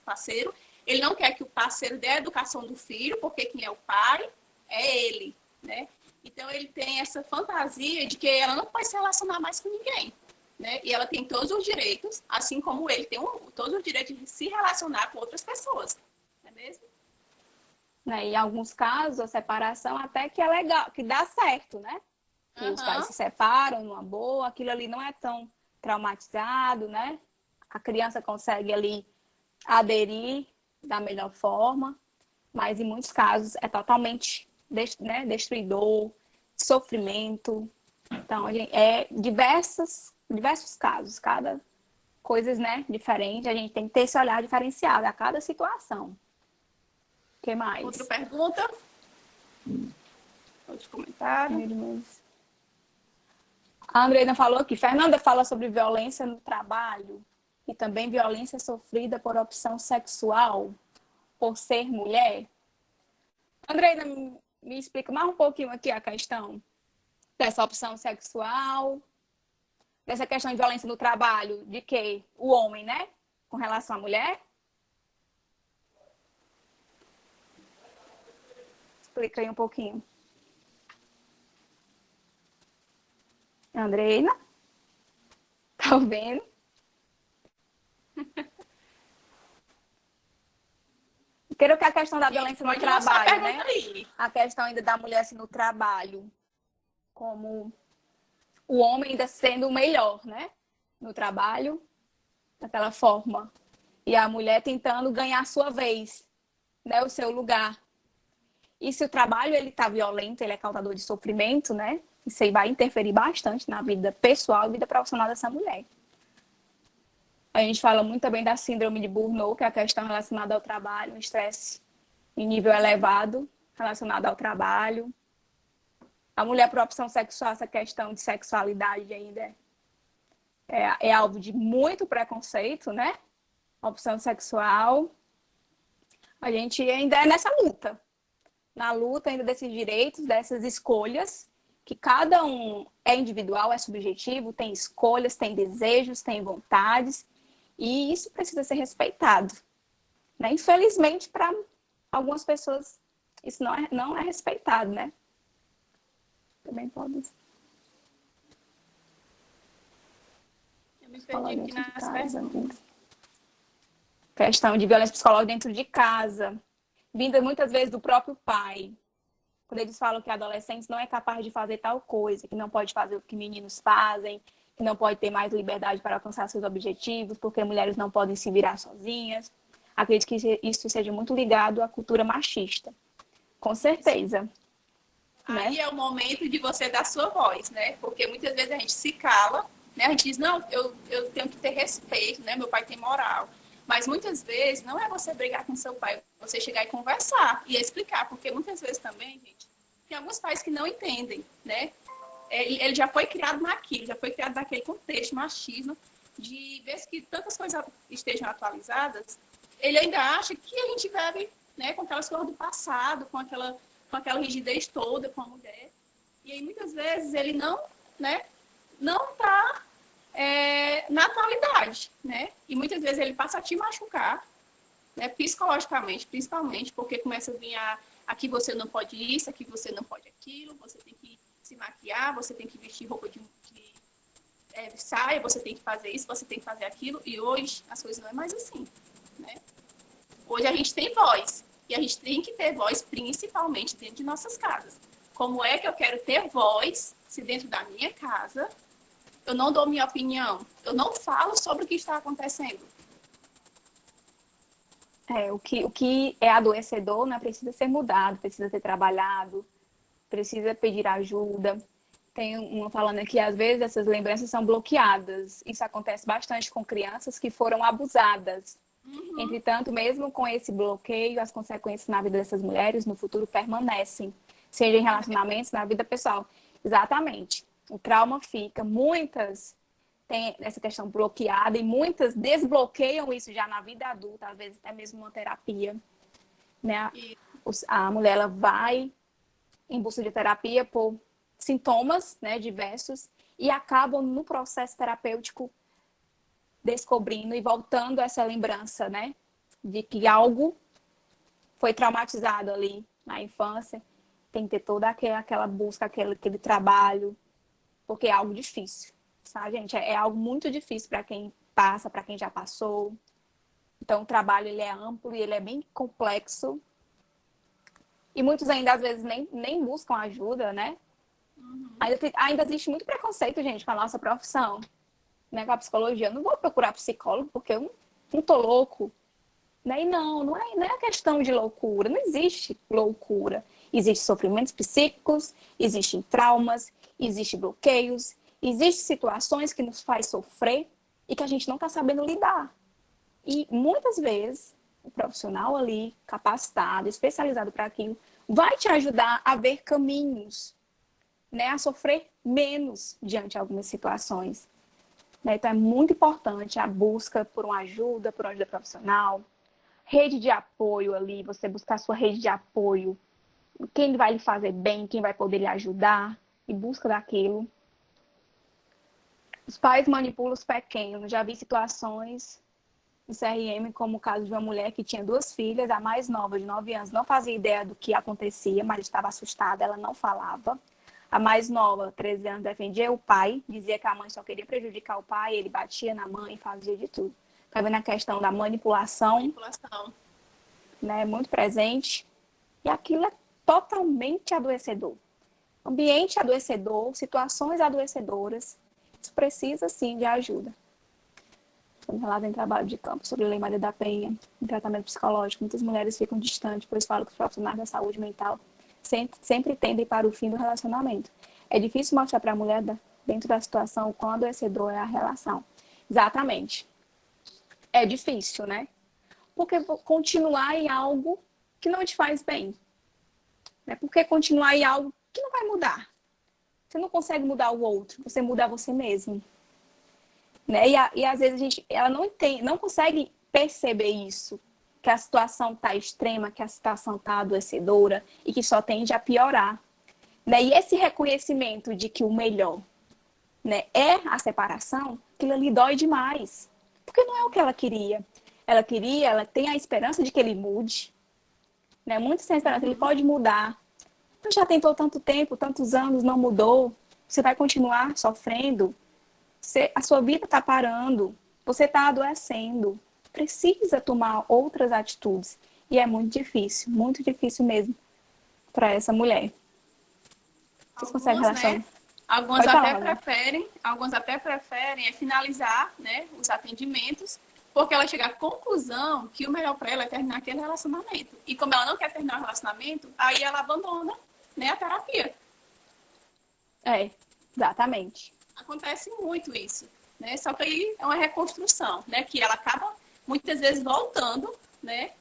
parceiro. Ele não quer que o parceiro dê a educação do filho, porque quem é o pai é ele, né? Então, ele tem essa fantasia de que ela não pode se relacionar mais com ninguém, né? E ela tem todos os direitos, assim como ele tem todos os direitos de se relacionar com outras pessoas, não é mesmo? Né? Em alguns casos, a separação até que é legal, que dá certo, né? Que os pais se separam numa boa, aquilo ali não é tão traumatizado, né? A criança consegue ali aderir da melhor forma, mas em muitos casos é totalmente destruidor, sofrimento. Então, é diversos casos, cada coisas, né, diferente. A gente tem que ter esse olhar diferenciado a cada situação. O que mais? Outra pergunta? Outro comentário? A Andreina falou aqui, Fernanda fala sobre violência no trabalho e também violência sofrida por opção sexual, por ser mulher. Andreina, me explica mais um pouquinho aqui a questão dessa opção sexual, dessa questão de violência no trabalho, de que o homem, né, com relação à mulher. Explica aí um pouquinho. Andreina? Tá vendo? Quero que a questão da violência no trabalho, né? A questão ainda da mulher assim, no trabalho, como o homem ainda sendo o melhor, né? No trabalho, daquela forma. E a mulher tentando ganhar a sua vez, né? O seu lugar. E se o trabalho ele tá violento, ele é causador de sofrimento, né? Isso aí vai interferir bastante na vida pessoal e vida profissional dessa mulher. A gente fala muito também da síndrome de Burnout, que é a questão relacionada ao trabalho, um estresse em nível elevado relacionado ao trabalho. A mulher por opção sexual, essa questão de sexualidade ainda é alvo de muito preconceito, né? Opção sexual. A gente ainda é nessa luta. Na luta ainda desses direitos, dessas escolhas, que cada um é individual, é subjetivo, tem escolhas, tem desejos, tem vontades, e isso precisa ser respeitado. Né? Infelizmente, para algumas pessoas, isso não é respeitado, né? Também pode. Eu me perdi aqui nas perguntas. Questão de violência psicológica dentro de casa, vinda muitas vezes do próprio pai. Quando eles falam que adolescentes não é capaz de fazer tal coisa, que não pode fazer o que meninos fazem, que não pode ter mais liberdade para alcançar seus objetivos, porque mulheres não podem se virar sozinhas. Acredito que isso seja muito ligado à cultura machista. Com certeza. Aí Né? é o momento de você dar sua voz, né? Porque muitas vezes a gente se cala, né? A gente diz, não, eu tenho que ter respeito, né? Meu pai tem moral. Mas muitas vezes não é você brigar com seu pai, você chegar e conversar e explicar, porque muitas vezes também, gente, tem alguns pais que não entendem, né? Ele já foi criado naquilo, já foi criado naquele contexto machismo, de vez que tantas coisas estejam atualizadas, ele ainda acha que a gente vive, né, com aquelas coisas do passado, com aquela rigidez toda com a mulher. E aí muitas vezes ele não, né, não está na atualidade, né? E muitas vezes ele passa a te machucar, né? Psicologicamente, principalmente, porque começa a vir aqui você não pode isso, aqui você não pode aquilo, você tem que se maquiar, você tem que vestir roupa de saia, você tem que fazer isso, você tem que fazer aquilo, e hoje as coisas não é mais assim, né? Hoje a gente tem voz, e a gente tem que ter voz principalmente dentro de nossas casas. Como é que eu quero ter voz se dentro da minha casa eu não dou minha opinião, eu não falo sobre o que está acontecendo? O que é adoecedor, né, precisa ser mudado, precisa ser trabalhado, precisa pedir ajuda. Tem uma falando aqui, às vezes essas lembranças são bloqueadas. Isso acontece bastante com crianças que foram abusadas. Entretanto, mesmo com esse bloqueio, as consequências na vida dessas mulheres no futuro permanecem, seja em relacionamentos, na vida pessoal. Exatamente. O trauma fica. Muitas têm essa questão bloqueada e muitas desbloqueiam isso já na vida adulta, às vezes até mesmo uma terapia. Né? A mulher ela vai em busca de terapia por sintomas, né, diversos, e acabam no processo terapêutico descobrindo e voltando essa lembrança, né, de que algo foi traumatizado ali na infância. Tem que ter toda aquela busca, aquele trabalho, porque é algo difícil, sabe, gente? É algo muito difícil para quem passa, para quem já passou. Então, o trabalho ele é amplo e ele é bem complexo. E muitos ainda, às vezes, nem buscam ajuda, né? Ainda existe muito preconceito, gente, com a nossa profissão, né? Com a psicologia. Eu não vou procurar psicólogo porque eu não tô louco. Né? E não é questão de loucura. Não existe loucura. Existem sofrimentos psíquicos, existem traumas, existem bloqueios, existem situações que nos faz sofrer e que a gente não está sabendo lidar. E muitas vezes o profissional ali, capacitado, especializado para aquilo, vai te ajudar a ver caminhos, né? A sofrer menos diante de algumas situações. Né? Então, é muito importante a busca por uma ajuda profissional, rede de apoio ali, você buscar a sua rede de apoio, quem vai lhe fazer bem, quem vai poder lhe ajudar, e busca daquilo. Os pais manipulam os pequenos. Já vi situações no CRM, como o caso de uma mulher que tinha 2 filhas, a mais nova, de 9 anos, não fazia ideia do que acontecia, mas estava assustada, ela não falava. A mais nova, 13 anos, defendia o pai, dizia que a mãe só queria prejudicar o pai, ele batia na mãe, fazia de tudo. Tá vendo a questão da manipulação, né, muito presente. E aquilo é totalmente adoecedor. Ambiente adoecedor, situações adoecedoras. Isso precisa, sim, de ajuda. Quando relato em trabalho de campo sobre a Lei Maria da Penha, em tratamento psicológico, muitas mulheres ficam distantes, pois falam que os profissionais da saúde mental sempre tendem para o fim do relacionamento. É difícil mostrar para a mulher, dentro da situação, o quão adoecedor é a relação. Exatamente. É difícil, né? Porque continuar em algo que não te faz bem. Né? Porque continuar em algo que não vai mudar. Você não consegue mudar o outro, você muda você mesmo. Né? E às vezes ela não consegue perceber isso, que a situação está extrema, que a situação está adoecedora e que só tende a piorar. Né? E esse reconhecimento de que o melhor, né, é a separação, aquilo ali dói demais. Porque não é o que ela queria. Ela tem a esperança de que ele mude. Né? Muitos têm a esperança, ele pode mudar. Então, já tentou tanto tempo, tantos anos, não mudou. Você vai continuar sofrendo. A sua vida está parando. Você está adoecendo. Precisa tomar outras atitudes. E é muito difícil mesmo para essa mulher. Vocês conseguem relacionar? Né? Alguns até preferem finalizar, né, os atendimentos, porque ela chega à conclusão que o melhor para ela é terminar aquele relacionamento. E como ela não quer terminar o relacionamento, aí ela abandona, né, a terapia. Exatamente. Acontece muito isso, né? Só que aí é uma reconstrução, né, que ela acaba muitas vezes voltando, né?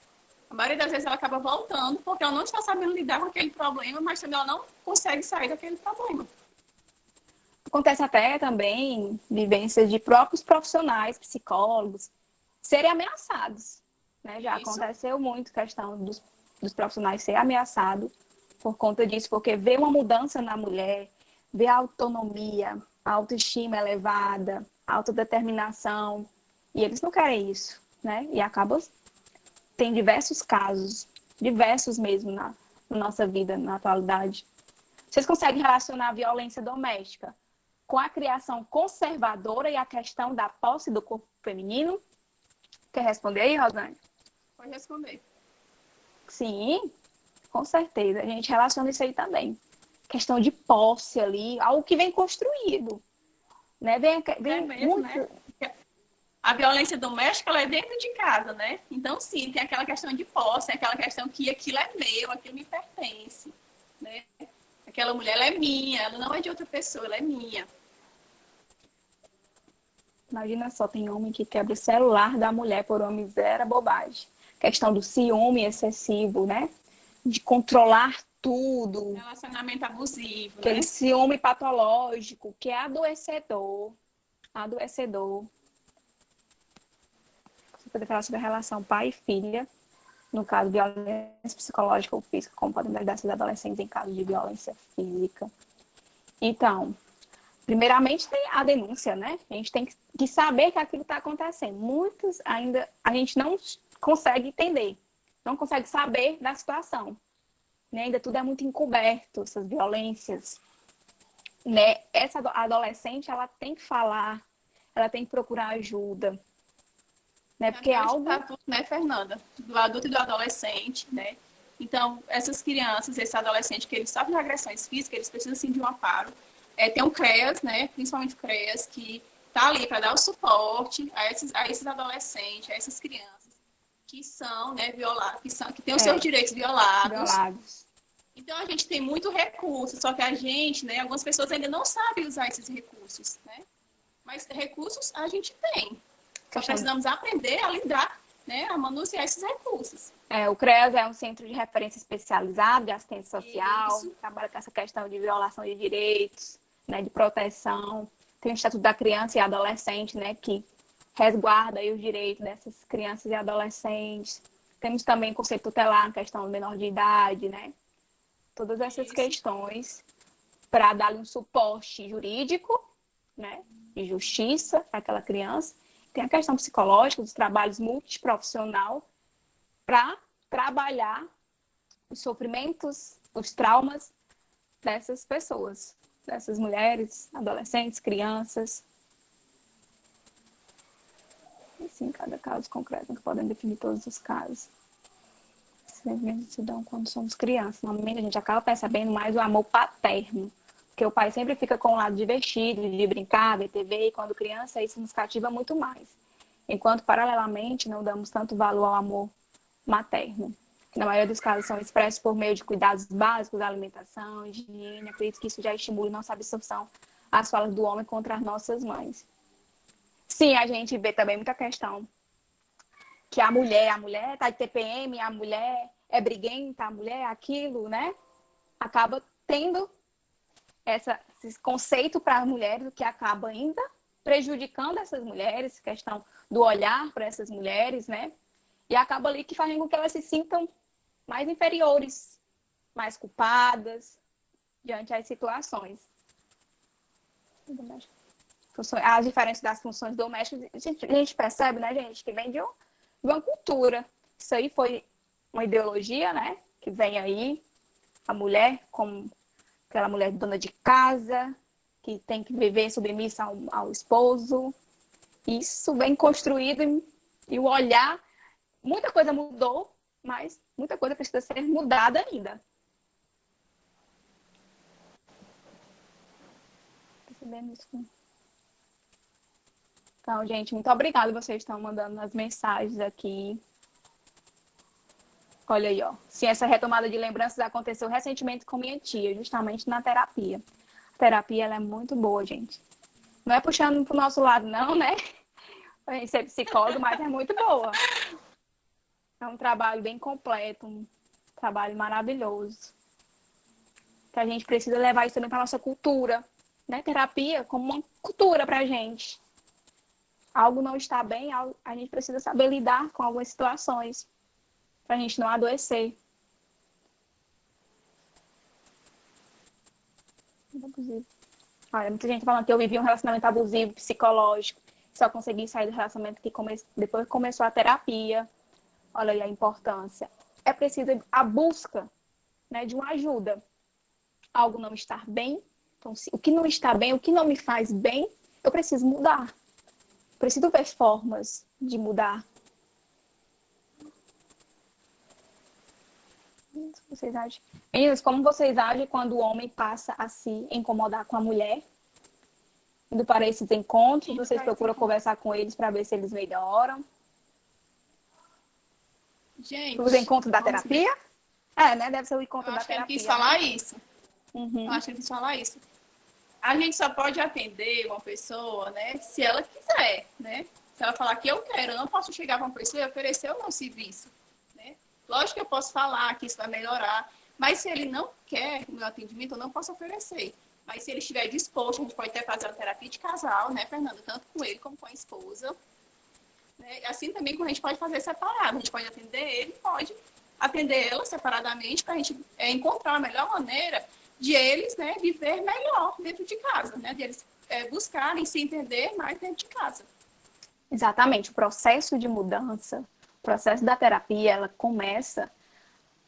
A maioria das vezes ela acaba voltando porque ela não está sabendo lidar com aquele problema, mas também ela não consegue sair daquele problema. Acontece até também vivências de próprios profissionais, psicólogos, serem ameaçados. Né? Já aconteceu muito questão dos profissionais serem ameaçados por conta disso, porque vê uma mudança na mulher, vê a autonomia, a autoestima elevada, a autodeterminação, e eles não querem isso, né? E acaba, tem diversos casos, diversos mesmo na nossa vida, na atualidade. Vocês conseguem relacionar a violência doméstica com a criação conservadora e a questão da posse do corpo feminino? Quer responder aí, Rosane? Pode responder. Sim, com certeza. A gente relaciona isso aí também. Questão de posse ali, algo que vem construído. Né? Vem mesmo, muito... né? A violência doméstica, ela é dentro de casa, né? Então, sim, tem aquela questão de posse, tem aquela questão que aquilo é meu, aquilo me pertence, né? Aquela mulher, ela é minha, ela não é de outra pessoa, ela é minha. Imagina só, tem homem que quebra o celular da mulher por uma miséria bobagem. Questão do ciúme excessivo, né? De controlar tudo. Relacionamento abusivo, Aquele né? ciúme patológico, que é adoecedor. Adoecedor. Você pode falar sobre a relação pai e filha. No caso, violência psicológica ou física, como podem lidar esses adolescentes em caso de violência física. Então, primeiramente tem a denúncia, né? A gente tem que saber que aquilo está acontecendo. Muitos ainda a gente não consegue entender, não consegue saber da situação. Né? Ainda tudo é muito encoberto, essas violências. Né? Essa adolescente, ela tem que falar, ela tem que procurar ajuda. Né? Porque é algo... né, Fernanda? Do adulto e do adolescente, né? Então, essas crianças, esse adolescente que eles sofrem de agressões físicas, eles precisam, sim, de um amparo. Tem um CREAS, né? Principalmente o CREAS, que está ali para dar o suporte a esses adolescentes, a essas crianças que são, né, violadas, que têm os seus direitos violados. Então, a gente tem muito recurso, só que a gente, né, algumas pessoas ainda não sabem usar esses recursos, né? Mas recursos a gente tem. Só precisamos aprender a lidar, né, a manusear esses recursos. O CREAS é um centro de referência especializado de assistência social, Isso. trabalha com essa questão de violação de direitos, né, de proteção. Tem o Estatuto da Criança e Adolescente, né, que resguarda aí os direitos dessas crianças e adolescentes. Temos também o conceito tutelar, a questão do menor de idade, né? Todas essas questões para dar um suporte jurídico, né, de justiça para aquela criança. Tem a questão psicológica, dos trabalhos multiprofissional para trabalhar os sofrimentos, os traumas dessas pessoas, dessas mulheres, adolescentes, crianças. Assim, cada caso concreto, que podem definir todos os casos. Simplesmente se dão quando somos crianças. Normalmente a gente acaba percebendo mais o amor paterno, porque o pai sempre fica com o lado divertido, de brincar, ver TV, e quando criança isso nos cativa muito mais. Enquanto, paralelamente, não damos tanto valor ao amor materno, que na maioria dos casos são expressos por meio de cuidados básicos, alimentação, higiene. Acredito que isso já estimula nossa absorção às falas do homem contra as nossas mães. Sim, a gente vê também muita questão que a mulher tá de TPM, a mulher é briguenta, a mulher é aquilo, né? Acaba tendo esse conceito para as mulheres, o que acaba ainda prejudicando essas mulheres, questão do olhar para essas mulheres, né? E acaba ali que fazendo com que elas se sintam mais inferiores, mais culpadas diante das situações. As diferenças das funções domésticas, a gente percebe, né, gente, que vem de uma cultura. Isso aí foi uma ideologia, né, que vem aí, a mulher como aquela mulher dona de casa, que tem que viver submissa ao esposo. Isso vem construído e o olhar, muita coisa mudou, mas muita coisa precisa ser mudada ainda. Percebendo isso? Então, gente, muito obrigada. Vocês estão mandando as mensagens aqui. Olha aí, ó. Sim, essa retomada de lembranças aconteceu recentemente com minha tia, justamente na terapia. A terapia, ela é muito boa, gente. Não é puxando pro nosso lado, não, né? A gente ser psicólogo, mas é muito boa. É um trabalho bem completo, um trabalho maravilhoso. Que a gente precisa levar isso também para nossa cultura, né? Terapia como uma cultura pra gente. Algo não está bem, a gente precisa saber lidar com algumas situações para a gente não adoecer. Olha, muita gente falando que eu vivi um relacionamento abusivo, psicológico, só consegui sair do relacionamento que depois que começou a terapia. Olha aí a importância. É preciso a busca, né, de uma ajuda. Algo não estar bem, então o que não está bem, o que não me faz bem, eu preciso mudar. Preciso ver formas de mudar. Vocês agem? Meninas, como vocês agem quando o homem passa a se incomodar com a mulher? Indo para esses encontros, vocês procuram conversar com eles para ver se eles melhoram? Gente, os encontros da terapia? É, né? Deve ser o encontro da acho que ele terapia. quis falar isso. Uhum. Eu acho que ele quis falar isso. A gente só pode atender uma pessoa, né, se ela quiser, né? Se ela falar que eu quero, eu não posso chegar para uma pessoa e oferecer o meu serviço, né? Lógico que eu posso falar que isso vai melhorar, mas se ele não quer o meu atendimento, eu não posso oferecer. Mas se ele estiver disposto, a gente pode até fazer uma terapia de casal, né, Fernanda? Tanto com ele como com a esposa. Né? Assim também como a gente pode fazer separado. A gente pode atender ele, pode atender ela separadamente para a gente encontrar a melhor maneira de eles, né, viver melhor dentro de casa, né? De eles buscarem se entender mais dentro de casa. Exatamente. O processo de mudança, o processo da terapia, ela começa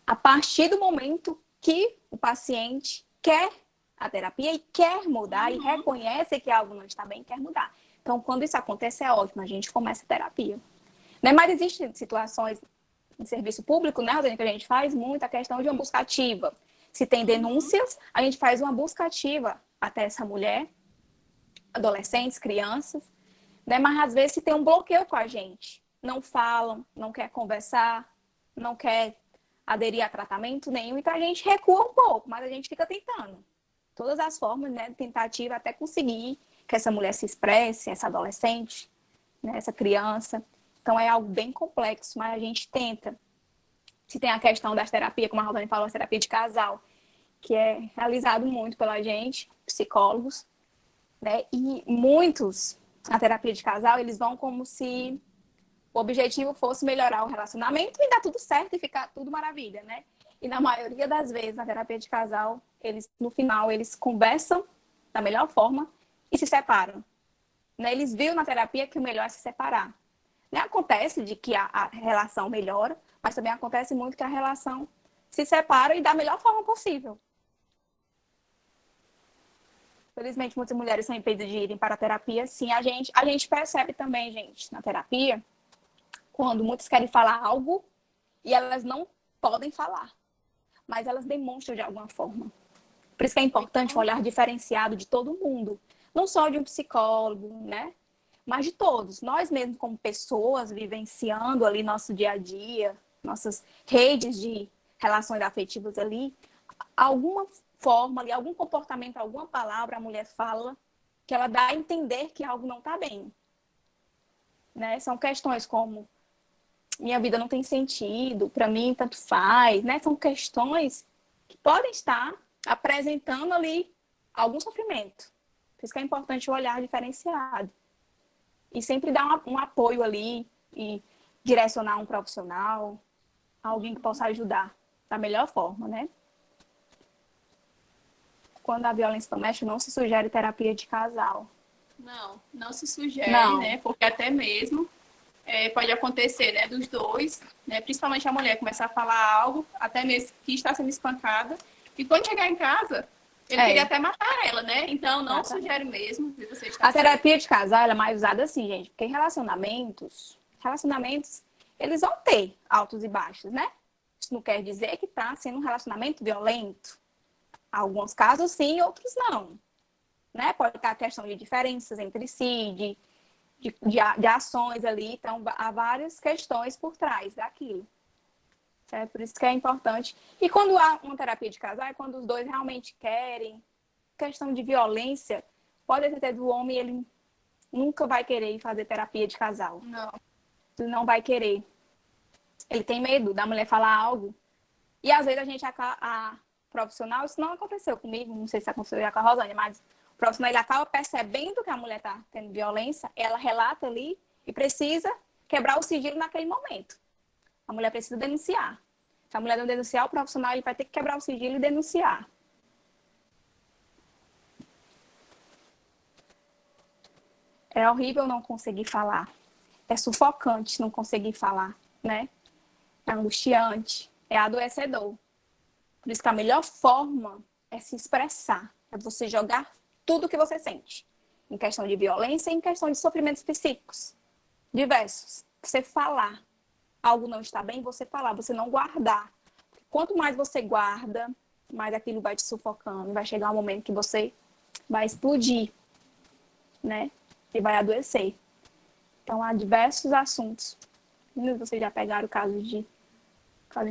a partir do momento que o paciente quer a terapia e quer mudar e reconhece que algo não está bem e quer mudar. Então, quando isso acontece, é ótimo, a gente começa a terapia. Né? Mas existem situações em serviço público, né, Rosane, que a gente faz muita questão de uma busca ativa. Se tem denúncias, a gente faz uma busca ativa até essa mulher, adolescentes, crianças, né? Mas às vezes se tem um bloqueio com a gente. Não falam, não quer conversar, não quer aderir a tratamento nenhum, então a gente recua um pouco, mas a gente fica tentando. Todas as formas, né, de tentativa até conseguir que essa mulher se expresse, essa adolescente, né, essa criança. Então é algo bem complexo, mas a gente tenta. Se tem a questão das terapias, como a Rosane falou, a terapia de casal, que é realizado muito pela gente, psicólogos, né? E muitos, na terapia de casal, eles vão como se o objetivo fosse melhorar o relacionamento e dar tudo certo e ficar tudo maravilha, né? E na maioria das vezes, na terapia de casal, eles, no final, eles conversam da melhor forma e se separam. Né? Eles viram na terapia que o melhor é se separar. Né? Acontece de que a relação melhora, mas também acontece muito que a relação se separa e da melhor forma possível. Felizmente, muitas mulheres são impedidas de irem para a terapia. Sim, a gente percebe também, gente, na terapia, quando muitas querem falar algo e elas não podem falar, mas elas demonstram de alguma forma. Por isso que é importante um olhar diferenciado de todo mundo, não só de um psicólogo, né? Mas de todos. Nós mesmos, como pessoas, vivenciando ali nosso dia a dia, nossas redes de relações afetivas ali, alguma forma ali, algum comportamento, alguma palavra a mulher fala que ela dá a entender que algo não está bem. Né? São questões como minha vida não tem sentido, para mim tanto faz, né? São questões que podem estar apresentando ali algum sofrimento. Por isso que é importante o olhar diferenciado. E sempre dar um apoio ali e direcionar um profissional, alguém que possa ajudar da melhor forma, né? Quando a violência doméstica, não se sugere terapia de casal. Não se sugere, Não. né? Porque até mesmo pode acontecer, né, dos dois, né? Principalmente a mulher começar a falar algo, até mesmo que está sendo espancada, e quando chegar em casa, ele queria até matar ela, né? Então, não sugere mesmo. Se você está a terapia de casal ela é mais usada assim, gente, porque relacionamentos, eles vão ter altos e baixos, né? Isso não quer dizer que está sendo um relacionamento violento. Alguns casos sim, outros não. Né? Pode estar a questão de diferenças entre si, de ações ali. Então, há várias questões por trás daquilo. Certo? Por isso que é importante. E quando há uma terapia de casal, é quando os dois realmente querem. Questão de violência, pode ter do homem, ele nunca vai querer fazer terapia de casal. Não. Ele não vai querer. Ele tem medo da mulher falar algo. E às vezes a profissional, isso não aconteceu comigo, não sei se aconteceu já com a Rosânia, mas o profissional ele acaba percebendo que a mulher está tendo violência, ela relata ali e precisa quebrar o sigilo naquele momento. A mulher precisa denunciar. Se a mulher não denunciar, o profissional ele vai ter que quebrar o sigilo e denunciar. É horrível não conseguir falar. É sufocante não conseguir falar, né? É angustiante, é adoecedor. Por isso que a melhor forma é se expressar. É você jogar tudo o que você sente. Em questão de violência e em questão de sofrimentos psíquicos. Diversos. Você falar. Algo não está bem, você falar. Você não guardar. Quanto mais você guarda, mais aquilo vai te sufocando. Vai chegar um momento que você vai explodir. Né? E vai adoecer. Então, há diversos assuntos. Vocês já pegaram o caso em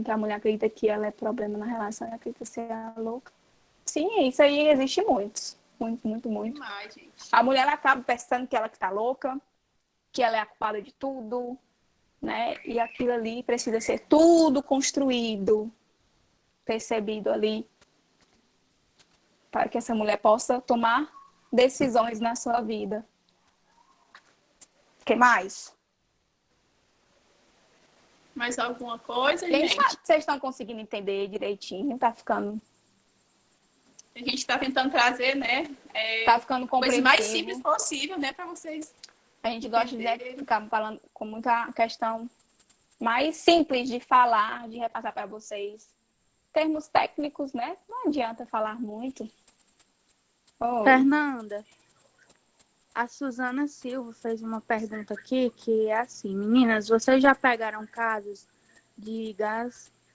que a mulher acredita que ela é problema na relação e acredita ser louca. Sim, isso aí existe muito. Muito. Demais, gente. A mulher ela acaba pensando que ela que tá louca, que ela é a culpada de tudo, né? E aquilo ali precisa ser tudo construído, percebido ali, para que essa mulher possa tomar decisões na sua vida. O que mais? Mais alguma coisa, Gente, gente? vocês estão conseguindo entender direitinho? Tá ficando A gente está tentando trazer, né? compreensível. Coisa mais simples possível, né? Para vocês. A gente gosta de ficar falando com muita questão mais simples de falar, de repassar para vocês. Termos técnicos, né? Não adianta falar muito. Fernanda, a Suzana Silva fez uma pergunta aqui que é assim: meninas, vocês já pegaram casos de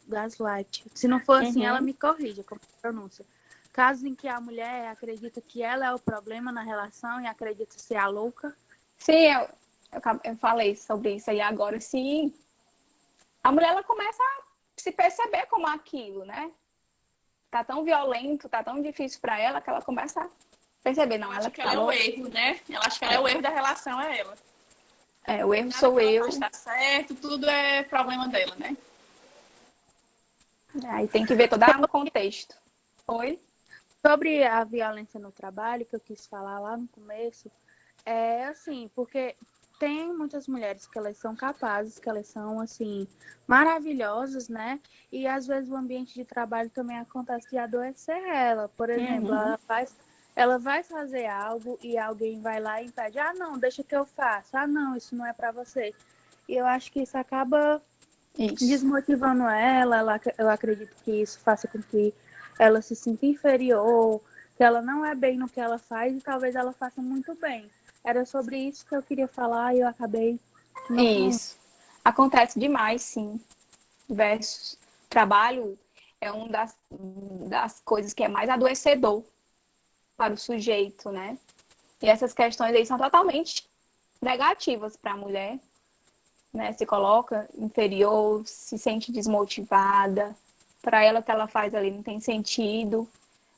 gaslight? Se não for assim, ela me corrige como pronúncia. Casos em que a mulher acredita que ela é o problema na relação e acredita ser a louca? Sim, eu falei sobre isso aí agora. Sim, a mulher ela começa a se perceber como aquilo, né? Tá tão violento, tá tão difícil para ela que ela começa a perceber. Não, ela que ela é o erro, né? Ela acha que ela é o erro da relação, é ela. O erro sou eu. Está certo, tudo é problema dela, né? Aí tem que ver todo o contexto. Oi? Sobre a violência no trabalho, que eu quis falar lá no começo, é assim, porque tem muitas mulheres que elas são capazes, que elas são, assim, maravilhosas, né? E às vezes o ambiente de trabalho também acontece de adoecer ela. Por exemplo, Uhum. ela vai fazer algo e alguém vai lá e impede. Ah, não, deixa que eu faço. Ah, não, isso não é para você. E eu acho que isso acaba Isso. desmotivando eu acredito que isso faça com que ela se sinta inferior, que ela não é bem no que ela faz e talvez ela faça muito bem. Era sobre isso que eu queria falar e eu acabei não falando. Isso. Acontece demais, sim. Diversos. Trabalho é uma das coisas que é mais adoecedor para o sujeito, né? E essas questões aí são totalmente negativas para a mulher, né? Se coloca inferior, se sente desmotivada. Para ela, o que ela faz ali não tem sentido.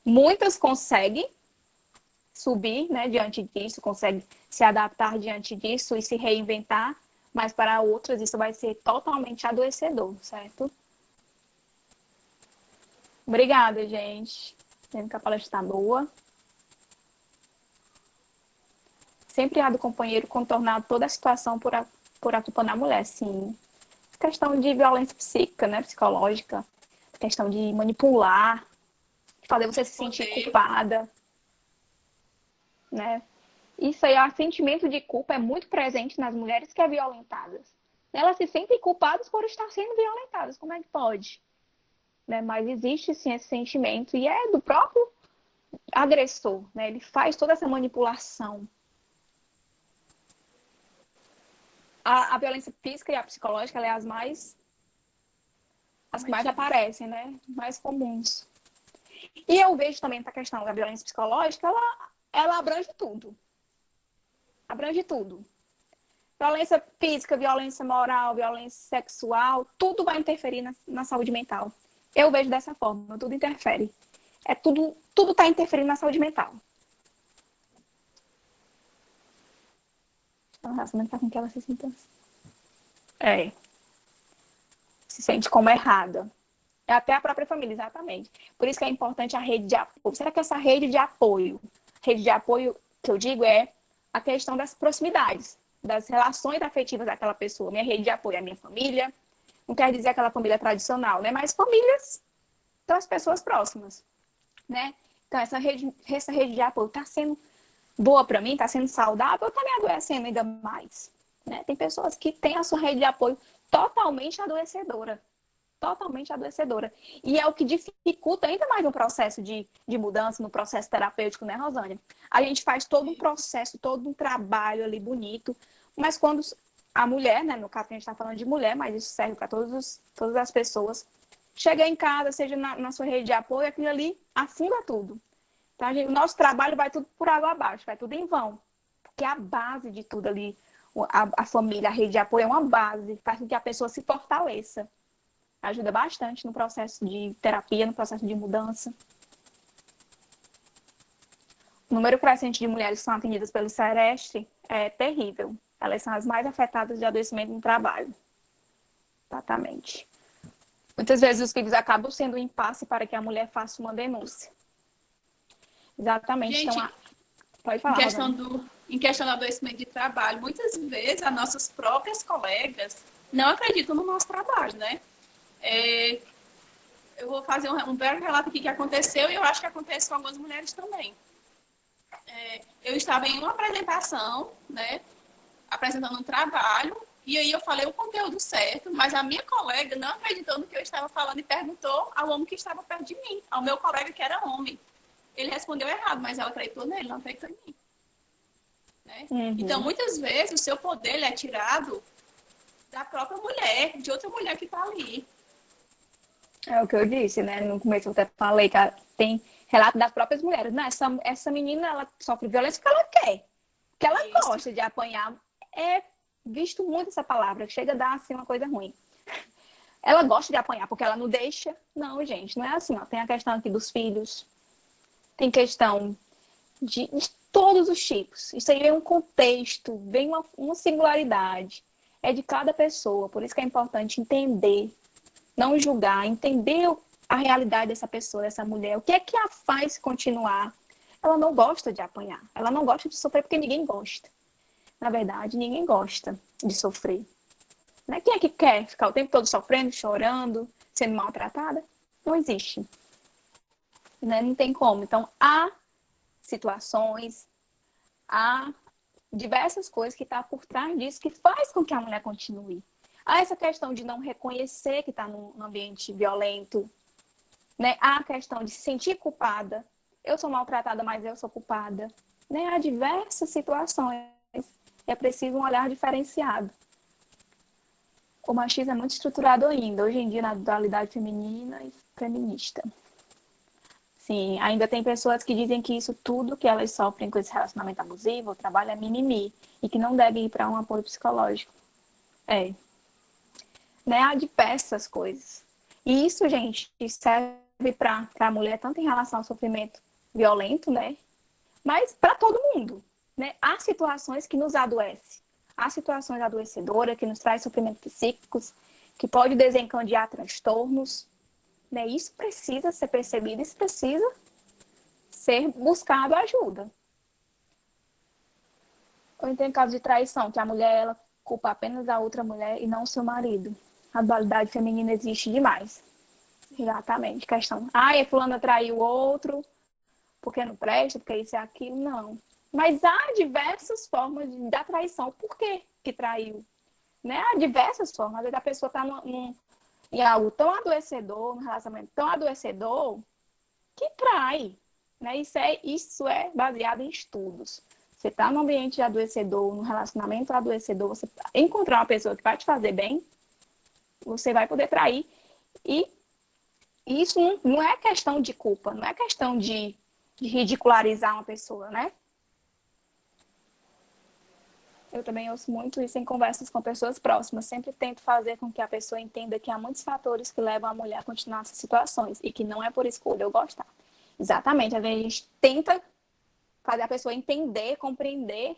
Muitas conseguem subir, né, diante disso, conseguem se adaptar diante disso e se reinventar, mas para outras isso vai ser totalmente adoecedor, certo? Obrigada, gente. Vendo que a palestra está boa. Sempre há do companheiro contornar toda a situação por a culpa da mulher, sim. Questão de violência psíquica, né, psicológica, questão de manipular, fazer você se sentir Poder. culpada, né? Isso aí, o sentimento de culpa é muito presente nas mulheres que é violentadas. Elas se sentem culpadas por estar sendo violentadas. Como é que pode? Né? Mas existe sim esse sentimento e é do próprio agressor, né? Ele faz toda essa manipulação. A violência física e a psicológica, ela é as que mais aparecem, né? Mais comuns. E eu vejo também essa questão da violência psicológica, ela abrange tudo. Abrange tudo. Violência física, violência moral, violência sexual, tudo vai interferir na saúde mental. Eu vejo dessa forma, tudo interfere. Tudo está interferindo na saúde mental. O relacionamento tá com que ela se sinta. Se sente como errada. É até a própria família, exatamente. Por isso que é importante a rede de apoio. Será que essa rede de apoio que eu digo é a questão das proximidades, das relações afetivas daquela pessoa. Minha rede de apoio é a minha família, não quer dizer aquela família tradicional, né? Mas famílias das pessoas próximas, né? Então, essa rede de apoio está sendo boa para mim, está sendo saudável, ou está me adoecendo ainda mais, né? Tem pessoas que têm a sua rede de apoio totalmente adoecedora. Totalmente adoecedora. E é o que dificulta ainda mais no processo de mudança, no processo terapêutico, né, Rosânia? A gente faz todo um processo, todo um trabalho ali bonito, mas quando a mulher, né, no caso que a gente está falando de mulher, mas isso serve para todas as pessoas, chega em casa, seja na sua rede de apoio, aquilo ali afunda tudo. Então, o nosso trabalho vai tudo por água abaixo, vai tudo em vão. Porque a base de tudo ali, a família, a rede de apoio é uma base, faz com que a pessoa se fortaleça. Ajuda bastante no processo de terapia, no processo de mudança. O número crescente de mulheres que são atendidas pelo Sereste é terrível. Elas são as mais afetadas de adoecimento no trabalho. Exatamente. Muitas vezes os filhos acabam sendo um impasse para que a mulher faça uma denúncia. Exatamente. Gente, Então, pode falar, Rosana. em questão do adoecimento de trabalho, muitas vezes as nossas próprias colegas não acreditam no nosso trabalho, né? Eu vou fazer um breve relato aqui que aconteceu e eu acho que acontece com algumas mulheres também. Eu estava em uma apresentação, né? Apresentando um trabalho, e aí eu falei o conteúdo certo, mas a minha colega não acreditou no que eu estava falando e perguntou ao homem que estava perto de mim, ao meu colega que era homem. Ele respondeu errado, mas ela acreditou nele, não acreditou em mim. Né? Uhum. Então, muitas vezes, o seu poder é tirado da própria mulher, de outra mulher que está ali. É o que eu disse, né? No começo eu até falei que tem relato das próprias mulheres. Não, essa menina, ela sofre violência porque ela quer. Porque ela gosta de apanhar. É visto muito essa palavra, chega a dar assim uma coisa ruim. Ela gosta de apanhar porque ela não deixa. Não, gente, não é assim, ó. Tem a questão aqui dos filhos. Tem questão de todos os tipos. Isso aí vem um contexto, vem uma singularidade. É de cada pessoa. Por isso que é importante entender, não julgar, entender a realidade dessa pessoa, dessa mulher. O que é que a faz continuar? Ela não gosta de apanhar. Ela não gosta de sofrer porque ninguém gosta. Na verdade, ninguém gosta de sofrer. Né? Quem é que quer ficar o tempo todo sofrendo, chorando, sendo maltratada? Não existe. Né? Não tem como. Então, há situações, há diversas coisas que estão por trás disso que faz com que a mulher continue. Há essa questão de não reconhecer que está num ambiente violento, né? Há a questão de se sentir culpada. Eu sou maltratada, mas eu sou culpada. Né? Há diversas situações. É preciso um olhar diferenciado. O machismo é muito estruturado ainda, hoje em dia, na dualidade feminina e feminista. Sim, ainda tem pessoas que dizem que isso tudo que elas sofrem com esse relacionamento abusivo, o trabalho é mimimi, e que não devem ir para um apoio psicológico. Né? Há diversas coisas. E isso, gente, serve para a mulher, tanto em relação ao sofrimento violento, né? Mas para todo mundo. Né? Há situações que nos adoecem. Há situações adoecedoras que nos traz sofrimentos psíquicos, que pode desencadear transtornos. Né? Isso precisa ser percebido, isso precisa ser buscado ajuda. Ou tem caso de traição, que a mulher ela culpa apenas a outra mulher e não o seu marido. A dualidade feminina existe demais. Exatamente. Questão, a fulana traiu o outro, porque não presta, porque isso é aquilo. Não. Mas há diversas formas da traição. Por que traiu? Né? Há diversas formas. Às vezes a pessoa está em algo tão adoecedor, num relacionamento tão adoecedor, que trai. Né? Isso é baseado em estudos. Você está num ambiente adoecedor, num relacionamento adoecedor, você encontrar uma pessoa que vai te fazer bem, você vai poder trair. E isso não é questão de culpa, não é questão de ridicularizar uma pessoa, né? Eu também ouço muito isso em conversas com pessoas próximas. Sempre tento fazer com que a pessoa entenda que há muitos fatores que levam a mulher a continuar nessas situações e que não é por escolha ou gostar. Exatamente. Às vezes a gente tenta fazer a pessoa entender, compreender,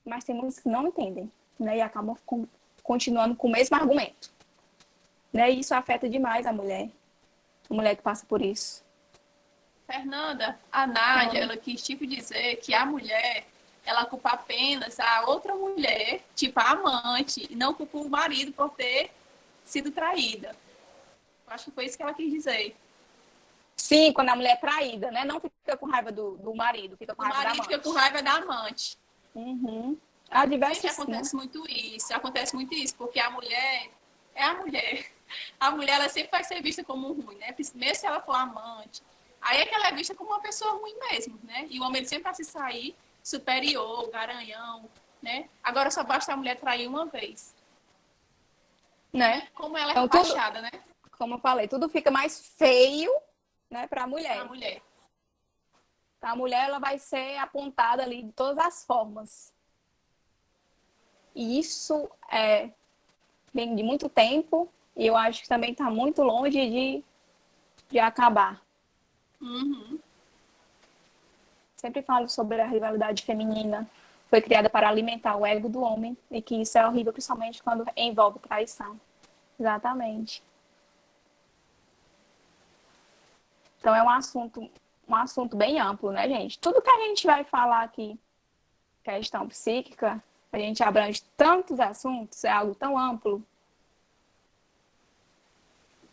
mas tem muitos que não entendem, né? E acabam continuando com o mesmo argumento. Né? E isso afeta demais a mulher que passa por isso. Fernanda, a Nádia, ela quis dizer que a mulher, ela culpa apenas a outra mulher, tipo a amante, e não culpa o marido por ter sido traída. Eu acho que foi isso que ela quis dizer. Sim, quando a mulher é traída, né? Não fica com raiva do marido, fica com raiva da amante. Fica com raiva da amante. Uhum. Há diversas... Acontece muito isso, porque a mulher é a mulher. A mulher, ela sempre vai ser vista como ruim, né? Mesmo se ela for amante. Aí é que ela é vista como uma pessoa ruim mesmo, né? E o homem sempre vai se sair superior, garanhão, né? Agora só basta a mulher trair uma vez. Né? Como ela é rebaixada, né? Como eu falei, tudo fica mais feio, né, para a mulher. A mulher, ela vai ser apontada ali de todas as formas. E isso vem de muito tempo e eu acho que também está muito longe de acabar. Uhum. Sempre falo sobre a rivalidade feminina. Foi criada para alimentar o ego do homem e que isso é horrível, principalmente quando envolve traição. Exatamente. Então é um assunto bem amplo, né, gente? Tudo que a gente vai falar aqui, questão psíquica, a gente abrange tantos assuntos, é algo tão amplo.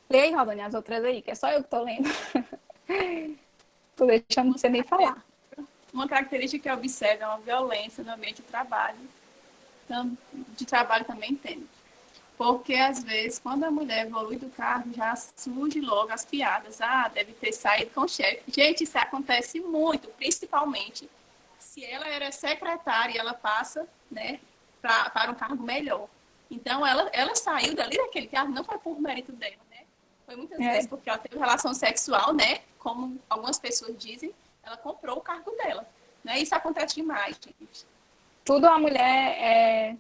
Lê aí, Rodani, as outras aí, que é só eu que tô lendo. Tô deixando você nem falar. Uma característica que eu observo é uma violência no ambiente de trabalho. Então, de trabalho também tem. Porque, às vezes, quando a mulher evolui do cargo, já surge logo as piadas. Deve ter saído com o chefe. Gente, isso acontece muito, principalmente se ela era secretária e ela passa, né, para um cargo melhor. Então, ela saiu dali daquele cargo, não foi por mérito dela, né? Foi muitas vezes porque ela teve relação sexual, né? Como algumas pessoas dizem, ela comprou o cargo dela. Né? Isso acontece demais, gente. Tudo a mulher é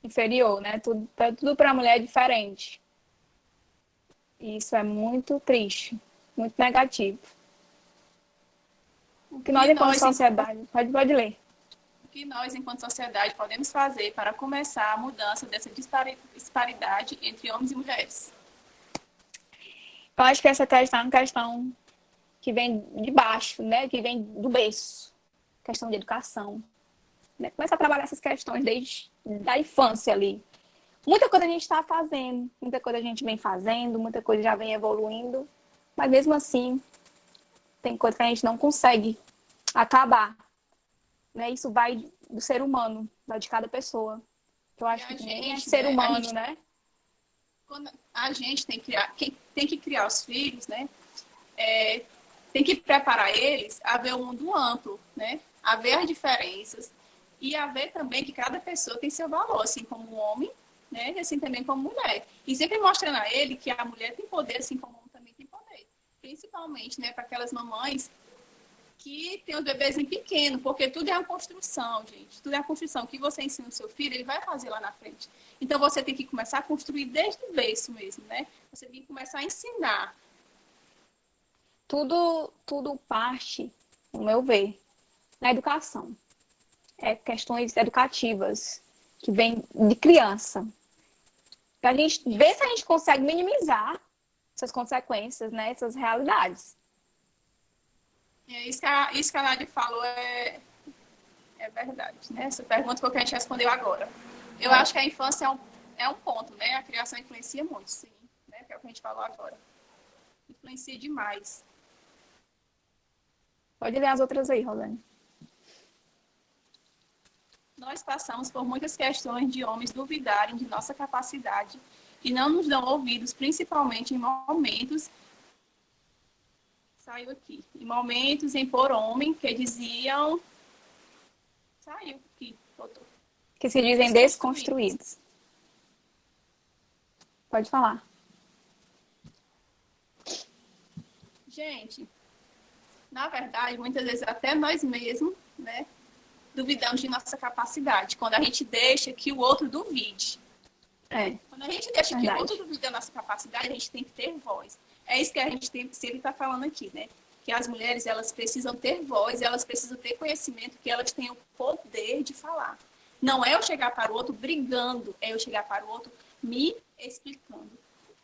inferior, né? Tudo para a mulher é diferente. E isso é muito triste, muito negativo. O que nós, enquanto sociedade... Pode ler. O que nós, enquanto sociedade, podemos fazer para começar a mudança dessa disparidade entre homens e mulheres? Eu acho que essa questão é uma questão que vem de baixo, né? Que vem do berço. Questão de educação. Né? Começa a trabalhar essas questões desde a infância ali. Muita coisa a gente está fazendo, muita coisa a gente vem fazendo, muita coisa já vem evoluindo, mas mesmo assim, tem coisa que a gente não consegue acabar. Né? Isso vai do ser humano, vai de cada pessoa. Eu acho que nem é ser humano, né? Quando a gente tem que criar, quem tem que criar os filhos, né? Tem que preparar eles a ver o mundo amplo, né? A ver as diferenças e a ver também que cada pessoa tem seu valor, assim como um homem, né? E assim também como mulher. E sempre mostrando a ele que a mulher tem poder, assim como o homem também tem poder. Principalmente, né, para aquelas mamães que tem os bebezinhos pequenos, porque tudo é uma construção, gente. Tudo é uma construção. O que você ensina o seu filho, ele vai fazer lá na frente. Então, você tem que começar a construir desde o berço mesmo, né? Você tem que começar a ensinar. Tudo parte, no meu ver, na educação. É questões educativas que vêm de criança. Para a gente ver se a gente consegue minimizar essas consequências, né? Essas realidades. Isso que a Nádia falou é verdade, né? Essa pergunta foi o que a gente respondeu agora. Eu acho que a infância é um ponto, né? A criação influencia muito, sim. Né? Que é o que a gente falou agora. Influencia demais. Pode ler as outras aí, Rosane. Nós passamos por muitas questões de homens duvidarem de nossa capacidade e não nos dão ouvidos, principalmente em momentos... Saiu aqui. Em momentos em por homem que diziam... Saiu aqui, botou. Que se dizem desconstruídos. Pode falar. Gente, na verdade, muitas vezes até nós mesmos, né, duvidamos de nossa capacidade. Quando a gente deixa que o outro duvide. Quando a gente deixa que o outro duvide da nossa capacidade, a gente tem que ter voz. É isso que a gente sempre está falando aqui, né? Que as mulheres, elas precisam ter voz, elas precisam ter conhecimento, que elas têm o poder de falar. Não é eu chegar para o outro brigando, é eu chegar para o outro me explicando.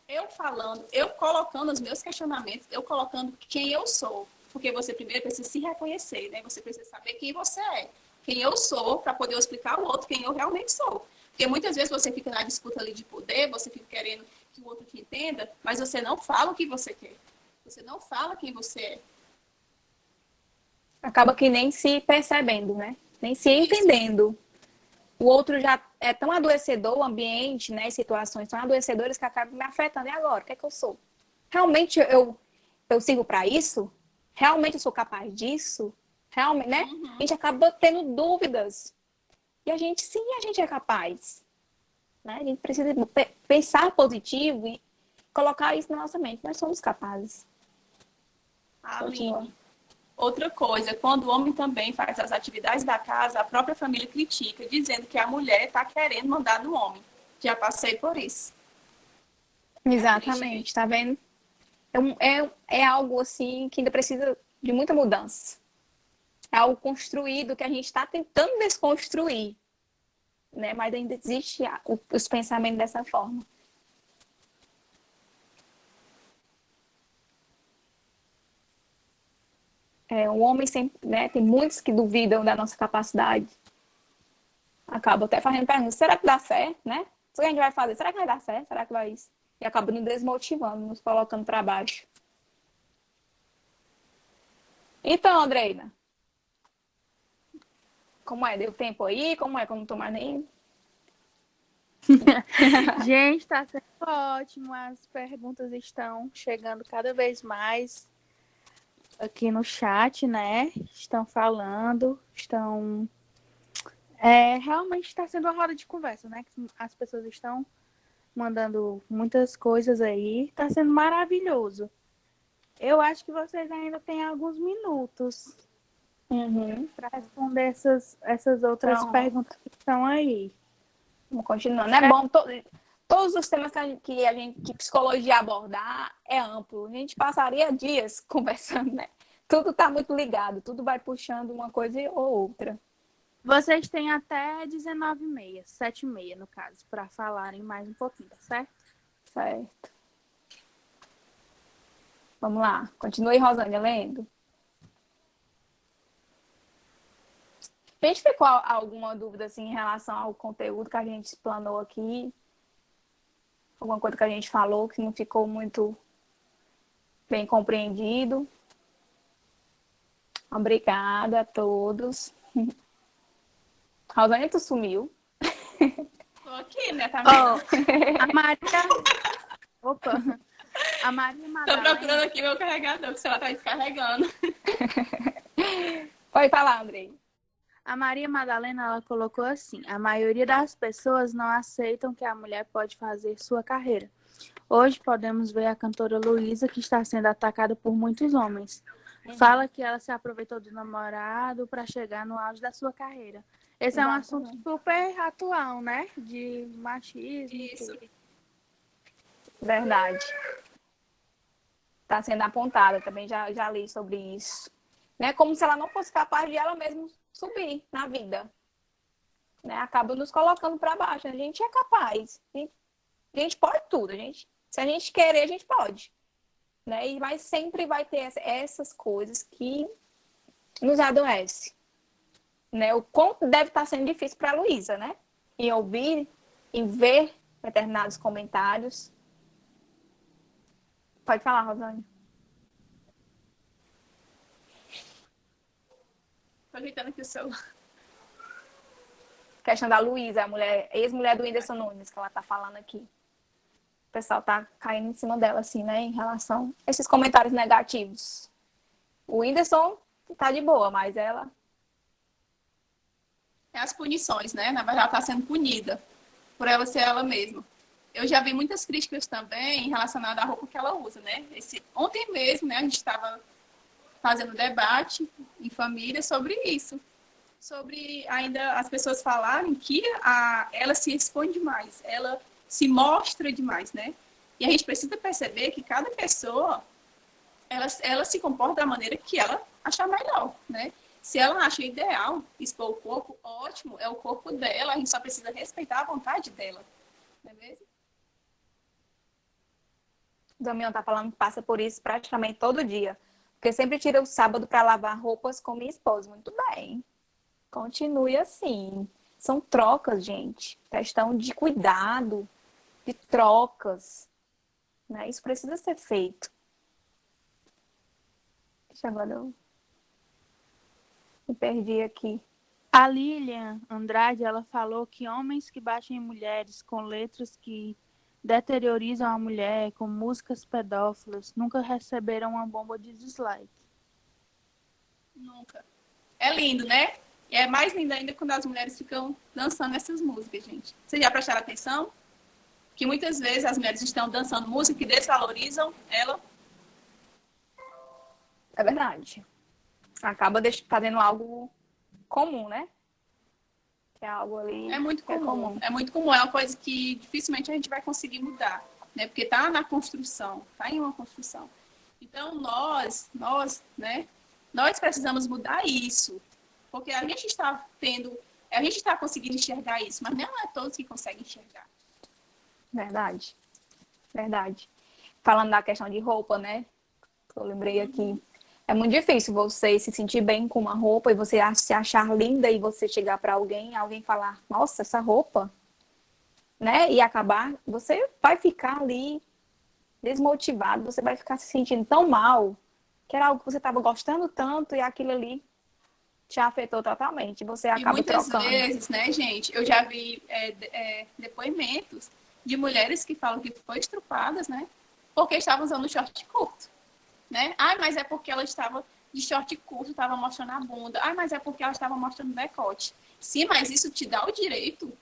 Eu falando, eu colocando os meus questionamentos, eu colocando quem eu sou. Porque você primeiro precisa se reconhecer, né? Você precisa saber quem você é. Quem eu sou, para poder explicar ao outro quem eu realmente sou. Porque muitas vezes você fica na disputa ali de poder, você fica querendo que o outro te entenda, mas você não fala o que você quer. Você não fala quem você é. Acaba que nem se percebendo, né? Nem se entendendo. O outro já é tão adoecedor, o ambiente, né? Situações tão adoecedoras que acabam me afetando. E agora? O que é que eu sou? Realmente eu sirvo para isso? Realmente eu sou capaz disso? Realmente, né? A gente acaba tendo dúvidas. E a gente, sim, a gente é capaz. Né? A gente precisa pensar positivo e colocar isso na nossa mente. Nós somos capazes. Aline, outra coisa, quando o homem também faz as atividades da casa, a própria família critica, dizendo que a mulher está querendo mandar no homem. Já passei por isso. Exatamente, tá vendo? É algo assim que ainda precisa de muita mudança. É algo construído que a gente está tentando desconstruir, né? Mas ainda existe os pensamentos dessa forma. O homem sempre, né? Tem muitos que duvidam da nossa capacidade. Acaba até fazendo perguntas, será que dá certo, né? O que a gente vai fazer? Será que vai dar certo? Será que vai isso? E acaba nos desmotivando, nos colocando para baixo. Então, Andreina, como é? Deu tempo aí? Como é? Que eu não tô mais nem... Gente, tá sendo ótimo. As perguntas estão chegando cada vez mais aqui no chat, né? Estão falando, estão... realmente está sendo uma roda de conversa, né? As pessoas estão mandando muitas coisas aí. Tá sendo maravilhoso. Eu acho que vocês ainda têm alguns minutos para responder essas outras perguntas que estão aí. Vamos continuando. É bom, todos os temas que psicologia abordar é amplo. A gente passaria dias conversando, né? Tudo está muito ligado, tudo vai puxando uma coisa ou outra. Vocês têm até 19h30, 7h30 no caso, para falarem mais um pouquinho, tá certo? Certo. Vamos lá. Continue, Rosângela, lendo. A gente ficou alguma dúvida assim, em relação ao conteúdo que a gente explanou aqui? Alguma coisa que a gente falou que não ficou muito bem compreendido? Obrigada a todos. Rosângela, tu sumiu. Tô aqui, né? Tá Ó, vendo? a Maria. Opa! A Maria Tô Madalena. procurando aqui meu carregador, que o celular tá descarregando. Pode falar, Andrei. A Maria Madalena, ela colocou assim: a maioria das pessoas não aceitam que a mulher pode fazer sua carreira. Hoje podemos ver a cantora Luísa, que está sendo atacada por muitos homens. Fala que ela se aproveitou do namorado para chegar no auge da sua carreira. Esse é um assunto super atual, né? De machismo. Isso. E tudo. Verdade. Está sendo apontada, também já li sobre isso. Né? Como se ela não fosse capaz de ela mesma subir na vida. Né? Acaba nos colocando para baixo. A gente é capaz. A gente pode tudo. Se a gente querer, a gente pode. Né? Mas sempre vai ter essas coisas que nos adoecem. Né? O quanto deve estar sendo difícil para a Luísa, né? Em ouvir, em ver determinados comentários. Pode falar, Rosângela. Tô ajeitando aqui o celular. Questão da Luísa, a mulher, ex-mulher do Whindersson Nunes, que ela tá falando aqui. O pessoal tá caindo em cima dela, assim, né? Em relação a esses comentários negativos. O Whindersson tá de boa, mas ela... É as punições, né? Na verdade, ela tá sendo punida por ela ser ela mesma. Eu já vi muitas críticas também relacionadas à roupa que ela usa, né? Ontem mesmo, né? A gente estava fazendo debate em família sobre isso. Sobre ainda as pessoas falarem que ela se expõe demais, ela se mostra demais, né? E a gente precisa perceber que cada pessoa, ela se comporta da maneira que ela achar melhor, né? Se ela acha ideal expor o corpo, ótimo, é o corpo dela, a gente só precisa respeitar a vontade dela, não é mesmo? O Damião tá falando que passa por isso praticamente todo dia. Porque sempre tira o sábado para lavar roupas com minha esposa. Muito bem. Continue assim. São trocas, gente. Questão de cuidado, de trocas. Né? Isso precisa ser feito. Deixa agora eu me perdi aqui. A Lilian Andrade, ela falou que homens que batem em mulheres com letras que deteriorizam a mulher, com músicas pedófilas, nunca receberam uma bomba de dislike. Nunca. É lindo, né? E é mais lindo ainda quando as mulheres ficam dançando essas músicas, gente. Vocês já prestaram atenção? Que muitas vezes as mulheres estão dançando músicas que desvalorizam ela. É verdade. Acaba fazendo algo comum, né? Que é algo ali. É muito comum. É comum. É muito comum. É uma coisa que dificilmente a gente vai conseguir mudar, né? Porque tá na construção, tá em uma construção. Então nós, né? Nós precisamos mudar isso, porque a gente está conseguindo enxergar isso, mas não é todos que conseguem enxergar. Verdade. Verdade. Falando da questão de roupa, né? Eu lembrei aqui. É muito difícil você se sentir bem com uma roupa e você se achar linda e você chegar para alguém falar, nossa, essa roupa, né? E acabar, você vai ficar ali desmotivado, você vai ficar se sentindo tão mal, que era algo que você estava gostando tanto e aquilo ali te afetou totalmente. Você acaba muitas trocando. Vezes, né, gente, eu já vi depoimentos de mulheres que falam que foram estrupadas, né? Porque estavam usando short curto. Né? Ah, mas é porque ela estava de short curto, estava mostrando a bunda. Ah, mas é porque ela estava mostrando o decote. Sim, mas isso te dá o direito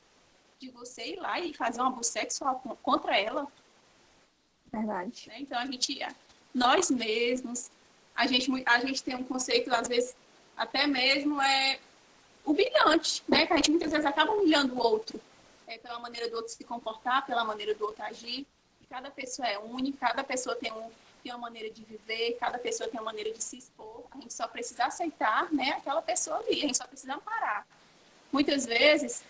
de você ir lá e fazer um abuso sexual contra ela. Verdade. Né? Então, nós mesmos, a gente tem um conceito, às vezes, até mesmo humilhante, né? Que a gente muitas vezes acaba humilhando o outro. Pela maneira do outro se comportar, pela maneira do outro agir. E cada pessoa é única, cada pessoa tem uma maneira de viver, cada pessoa tem uma maneira de se expor. A gente só precisa aceitar, né, aquela pessoa ali, a gente só precisa amparar. Muitas vezes,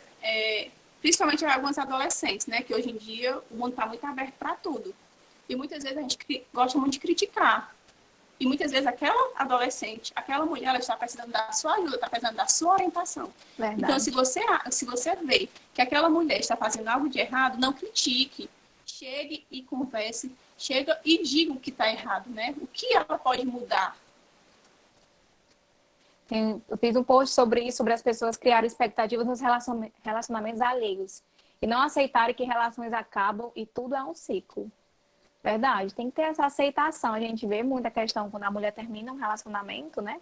principalmente alguns adolescentes, né, que hoje em dia o mundo está muito aberto para tudo. E muitas vezes a gente gosta muito de criticar. E muitas vezes aquela adolescente, aquela mulher, ela está precisando da sua ajuda, está precisando da sua orientação. Verdade. Então, se você vê que aquela mulher está fazendo algo de errado, não critique. Chegue e converse, chega e diga o que está errado, né? O que ela pode mudar. Eu fiz um post sobre isso, sobre as pessoas criarem expectativas nos relacionamentos alheios e não aceitarem que relações acabam e tudo é um ciclo. Verdade, tem que ter essa aceitação. A gente vê muita questão quando a mulher termina um relacionamento, né?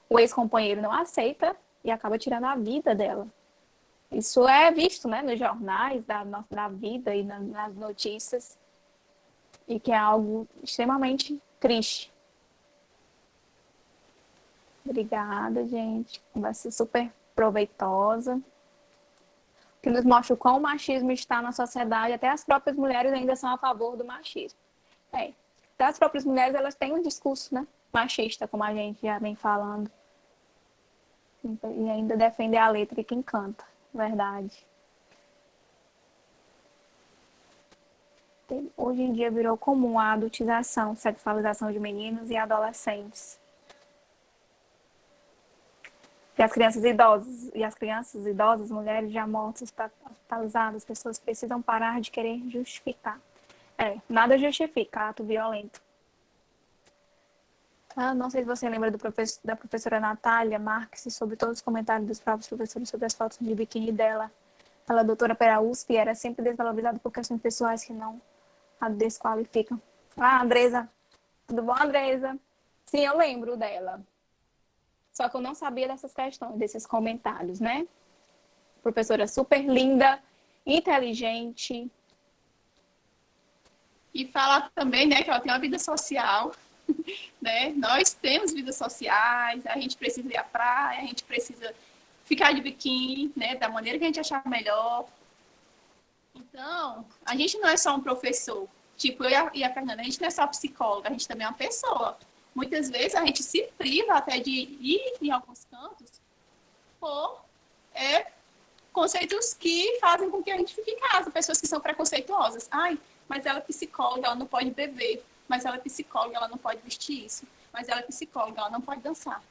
O ex-companheiro não aceita e acaba tirando a vida dela. Isso é visto, né, nos jornais da vida e nas notícias, e que é algo extremamente triste. Obrigada, gente. Vai ser super proveitosa. Que nos mostra o quão o machismo está na sociedade. Até as próprias mulheres ainda são a favor do machismo. Até as próprias mulheres, elas têm um discurso, né, machista, como a gente já vem falando. E ainda defender a letra e quem canta. Verdade. Hoje em dia virou comum a adultização, sexualização de meninos e adolescentes. E as crianças idosas, mulheres já mortas, hospitalizadas, pessoas precisam parar de querer justificar. Nada justifica ato violento. Não sei se você lembra da professora Natália Marques sobre todos os comentários dos próprios professores sobre as fotos de biquíni dela. Ela, doutora pela USP, era sempre desvalorizada por questões pessoais que não a desqualificam. Andresa. Tudo bom, Andresa? Sim, eu lembro dela. Só que eu não sabia dessas questões, desses comentários, né? Professora super linda, inteligente. E fala também, né, que ela tem uma vida social, né? Nós temos vidas sociais, a gente precisa ir à praia, a gente precisa ficar de biquíni, né, da maneira que a gente achar melhor. Então, a gente não é só um professor. Tipo, eu e a Fernanda, a gente não é só psicóloga, a gente também é uma pessoa. Muitas vezes a gente se priva até de ir em alguns cantos por conceitos que fazem com que a gente fique em casa. Pessoas que são preconceituosas. Mas ela é psicóloga, ela não pode beber. Mas ela é psicóloga, ela não pode vestir isso. Mas ela é psicóloga, ela não pode dançar.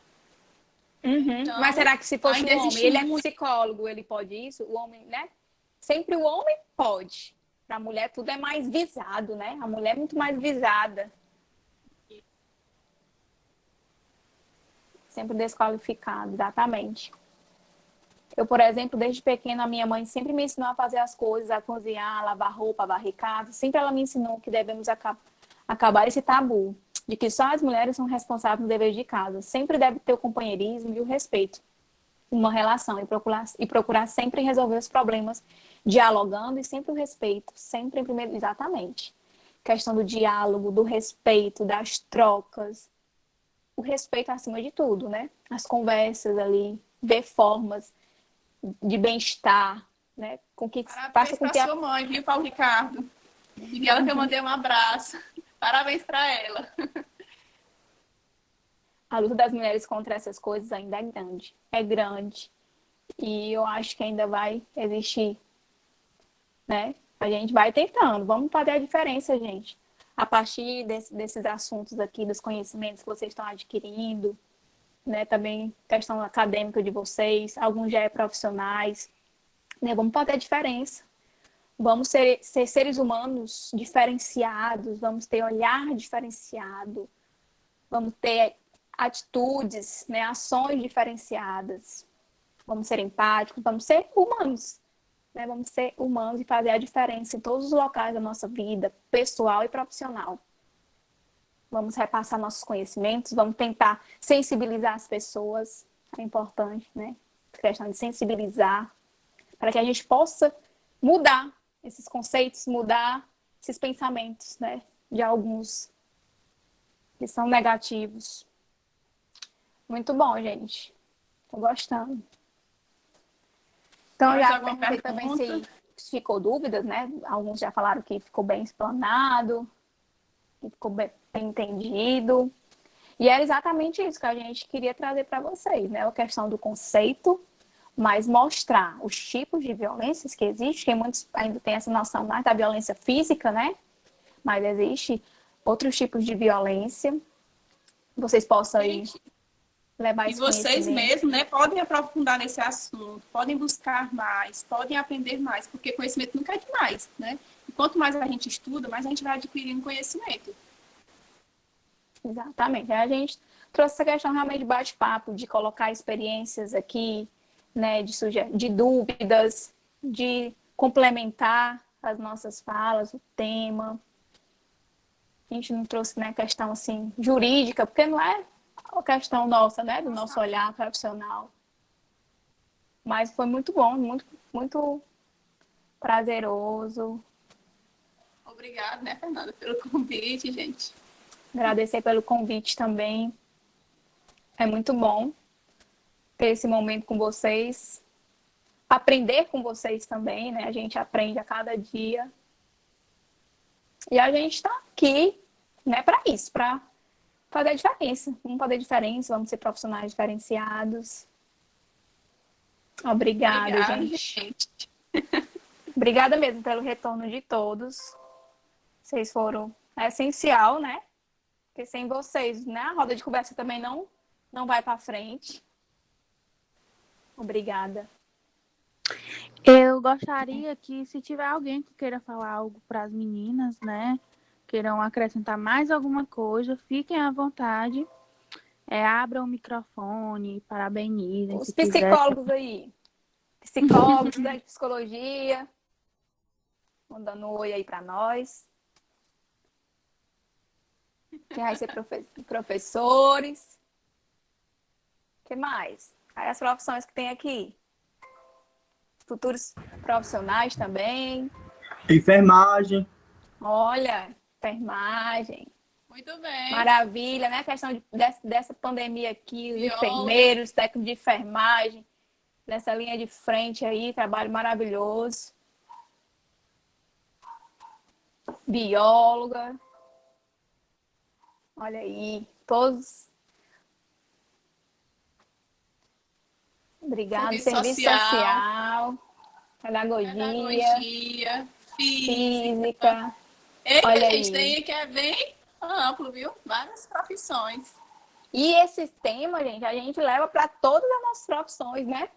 Então, mas será que se fosse um homem, ele é psicólogo, ele pode isso? O homem, né? Sempre o homem pode. Para a mulher tudo é mais visado, né? A mulher é muito mais visada. Sempre desqualificado, exatamente. Eu, por exemplo, desde pequena, a minha mãe sempre me ensinou a fazer as coisas, a cozinhar, a lavar roupa, a varrer casa. Sempre ela me ensinou que devemos acabar esse tabu, de que só as mulheres são responsáveis no dever de casa. Sempre deve ter o companheirismo e o respeito numa relação e procurar sempre resolver os problemas dialogando e sempre o respeito, sempre em primeiro, exatamente. Questão do diálogo, do respeito, das trocas. O respeito acima de tudo, né? As conversas ali, ver formas de bem-estar, né? Com que Parabéns para sua mãe, viu, Paulo Ricardo? E ela que eu mandei um abraço. Parabéns para ela. A luta das mulheres contra essas coisas ainda é grande. É grande. E eu acho que ainda vai existir, né? A gente vai tentando. Vamos fazer a diferença, gente. A partir desses assuntos aqui, dos conhecimentos que vocês estão adquirindo, né? Também questão acadêmica de vocês, alguns já é profissionais, né? Vamos fazer a diferença. Vamos ser seres humanos diferenciados, vamos ter olhar diferenciado, vamos ter atitudes, né? Ações diferenciadas, vamos ser empáticos, vamos ser humanos. Né? Vamos ser humanos e fazer a diferença em todos os locais da nossa vida, pessoal e profissional. Vamos repassar nossos conhecimentos, vamos tentar sensibilizar as pessoas, é importante, né? A questão de sensibilizar, para que a gente possa mudar esses conceitos, mudar esses pensamentos, né? De alguns que são negativos. Muito bom, gente. Estou gostando. Então, já perguntei também se ficou dúvidas, né? Alguns já falaram que ficou bem explanado, que ficou bem entendido. E era exatamente isso que a gente queria trazer para vocês, né? A questão do conceito, mas mostrar os tipos de violências que existem, que muitos ainda têm essa noção mais da violência física, né? Mas existe outros tipos de violência vocês possam aí Gente, levar e esse vocês conhecimento. mesmos, né, podem aprofundar nesse assunto, podem buscar mais, podem aprender mais, porque conhecimento nunca é demais, né? E quanto mais a gente estuda, mais a gente vai adquirindo conhecimento. Exatamente. A gente trouxe essa questão realmente de bate-papo, de colocar experiências aqui, né, de dúvidas, de complementar as nossas falas, o tema. A gente não trouxe, né, questão assim jurídica, porque não é a questão nossa, né, do nosso olhar profissional. Mas foi muito bom, muito, muito prazeroso. Obrigada, né, Fernanda, pelo convite, gente. Agradecer pelo convite também. É muito bom ter esse momento com vocês. Aprender com vocês também, né? A gente aprende a cada dia. E a gente está aqui, né, para isso, para fazer a diferença. Vamos fazer diferença, vamos ser profissionais diferenciados. Obrigada, gente. Obrigada mesmo pelo retorno de todos. Vocês foram essencial, né? Porque sem vocês, né, a roda de conversa também não vai para frente. Obrigada. Eu gostaria que, se tiver alguém que queira falar algo para as meninas, né, queiram acrescentar mais alguma coisa, fiquem à vontade. Abram o microfone, parabenizem, Os se quiser. psicólogos aí. Psicólogos da psicologia. Mandando um oi aí para nós. Quem vai ser professores. O que mais? Aí as profissões que tem aqui. Futuros profissionais também. Enfermagem. Olha, enfermagem. Muito bem. Maravilha, né? A questão dessa pandemia aqui, os Bióloga. enfermeiros, técnicos de enfermagem, nessa linha de frente aí, trabalho maravilhoso. Bióloga. Olha aí, todos. Obrigada. Serviço social. Pedagogia. Física. Eita, Olha gente, aí. tem que é bem amplo, viu? Várias profissões. E esse tema, gente, a gente leva para todas as nossas profissões, né?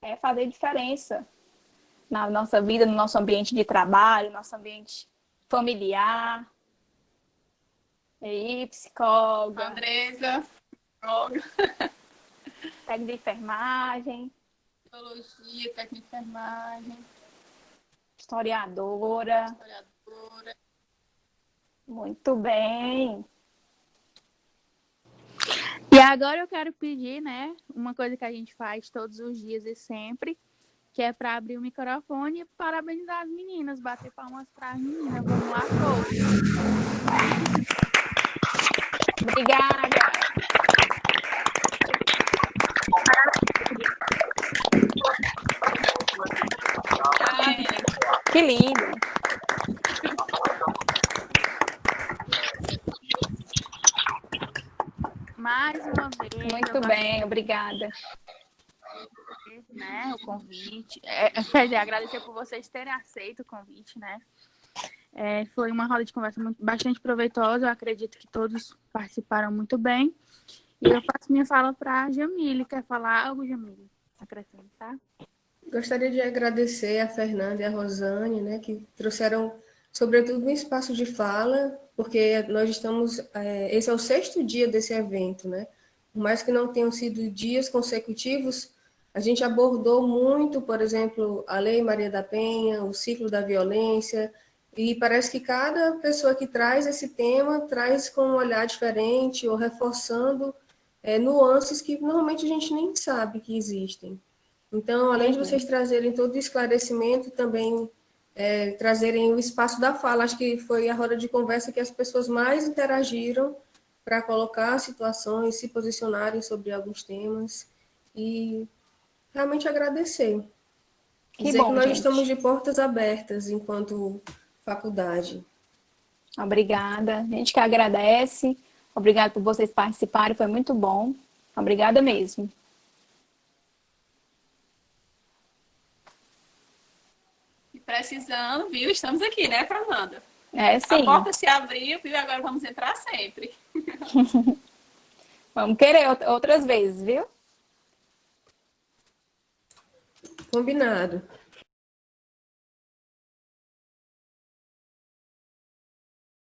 É fazer diferença na nossa vida, no nosso ambiente de trabalho, no nosso ambiente familiar. E aí, psicóloga, Andresa, psicóloga, técnica de enfermagem, biologia, técnica de enfermagem, historiadora. historiadora. Muito bem. E agora eu quero pedir, né, uma coisa que a gente faz todos os dias e sempre, que é para abrir o microfone e parabenizar as meninas, bater palmas para as meninas. Vamos lá, todos. Obrigada. Que lindo. Mais uma vez. Muito bem, obrigada. Né, o convite. Quer dizer, agradecer por vocês terem aceito o convite, né? Foi uma roda de conversa bastante proveitosa. Eu acredito que todos participaram muito bem. E eu passo minha fala para a Jamile. Quer falar algo, Jamile? Acrescentar? Gostaria de agradecer a Fernanda e a Rosane, né, que trouxeram, sobretudo, um espaço de fala, porque nós estamos... esse é o 6º dia desse evento, né? Por mais que não tenham sido dias consecutivos, a gente abordou muito, por exemplo, a Lei Maria da Penha, o ciclo da violência, e parece que cada pessoa que traz esse tema traz com um olhar diferente ou reforçando nuances que normalmente a gente nem sabe que existem. Então, além de vocês trazerem todo o esclarecimento, também trazerem o espaço da fala. Acho que foi a roda de conversa que as pessoas mais interagiram para colocar situações, se posicionarem sobre alguns temas e realmente agradecer. Dizer que nós estamos de portas abertas enquanto faculdade. Obrigada. A gente que agradece. Obrigada por vocês participarem, foi muito bom. Obrigada mesmo. E precisando, viu? Estamos aqui, né, Fernanda? Sim. A porta se abriu, viu? Agora vamos entrar sempre. Vamos querer outras vezes, viu? Combinado.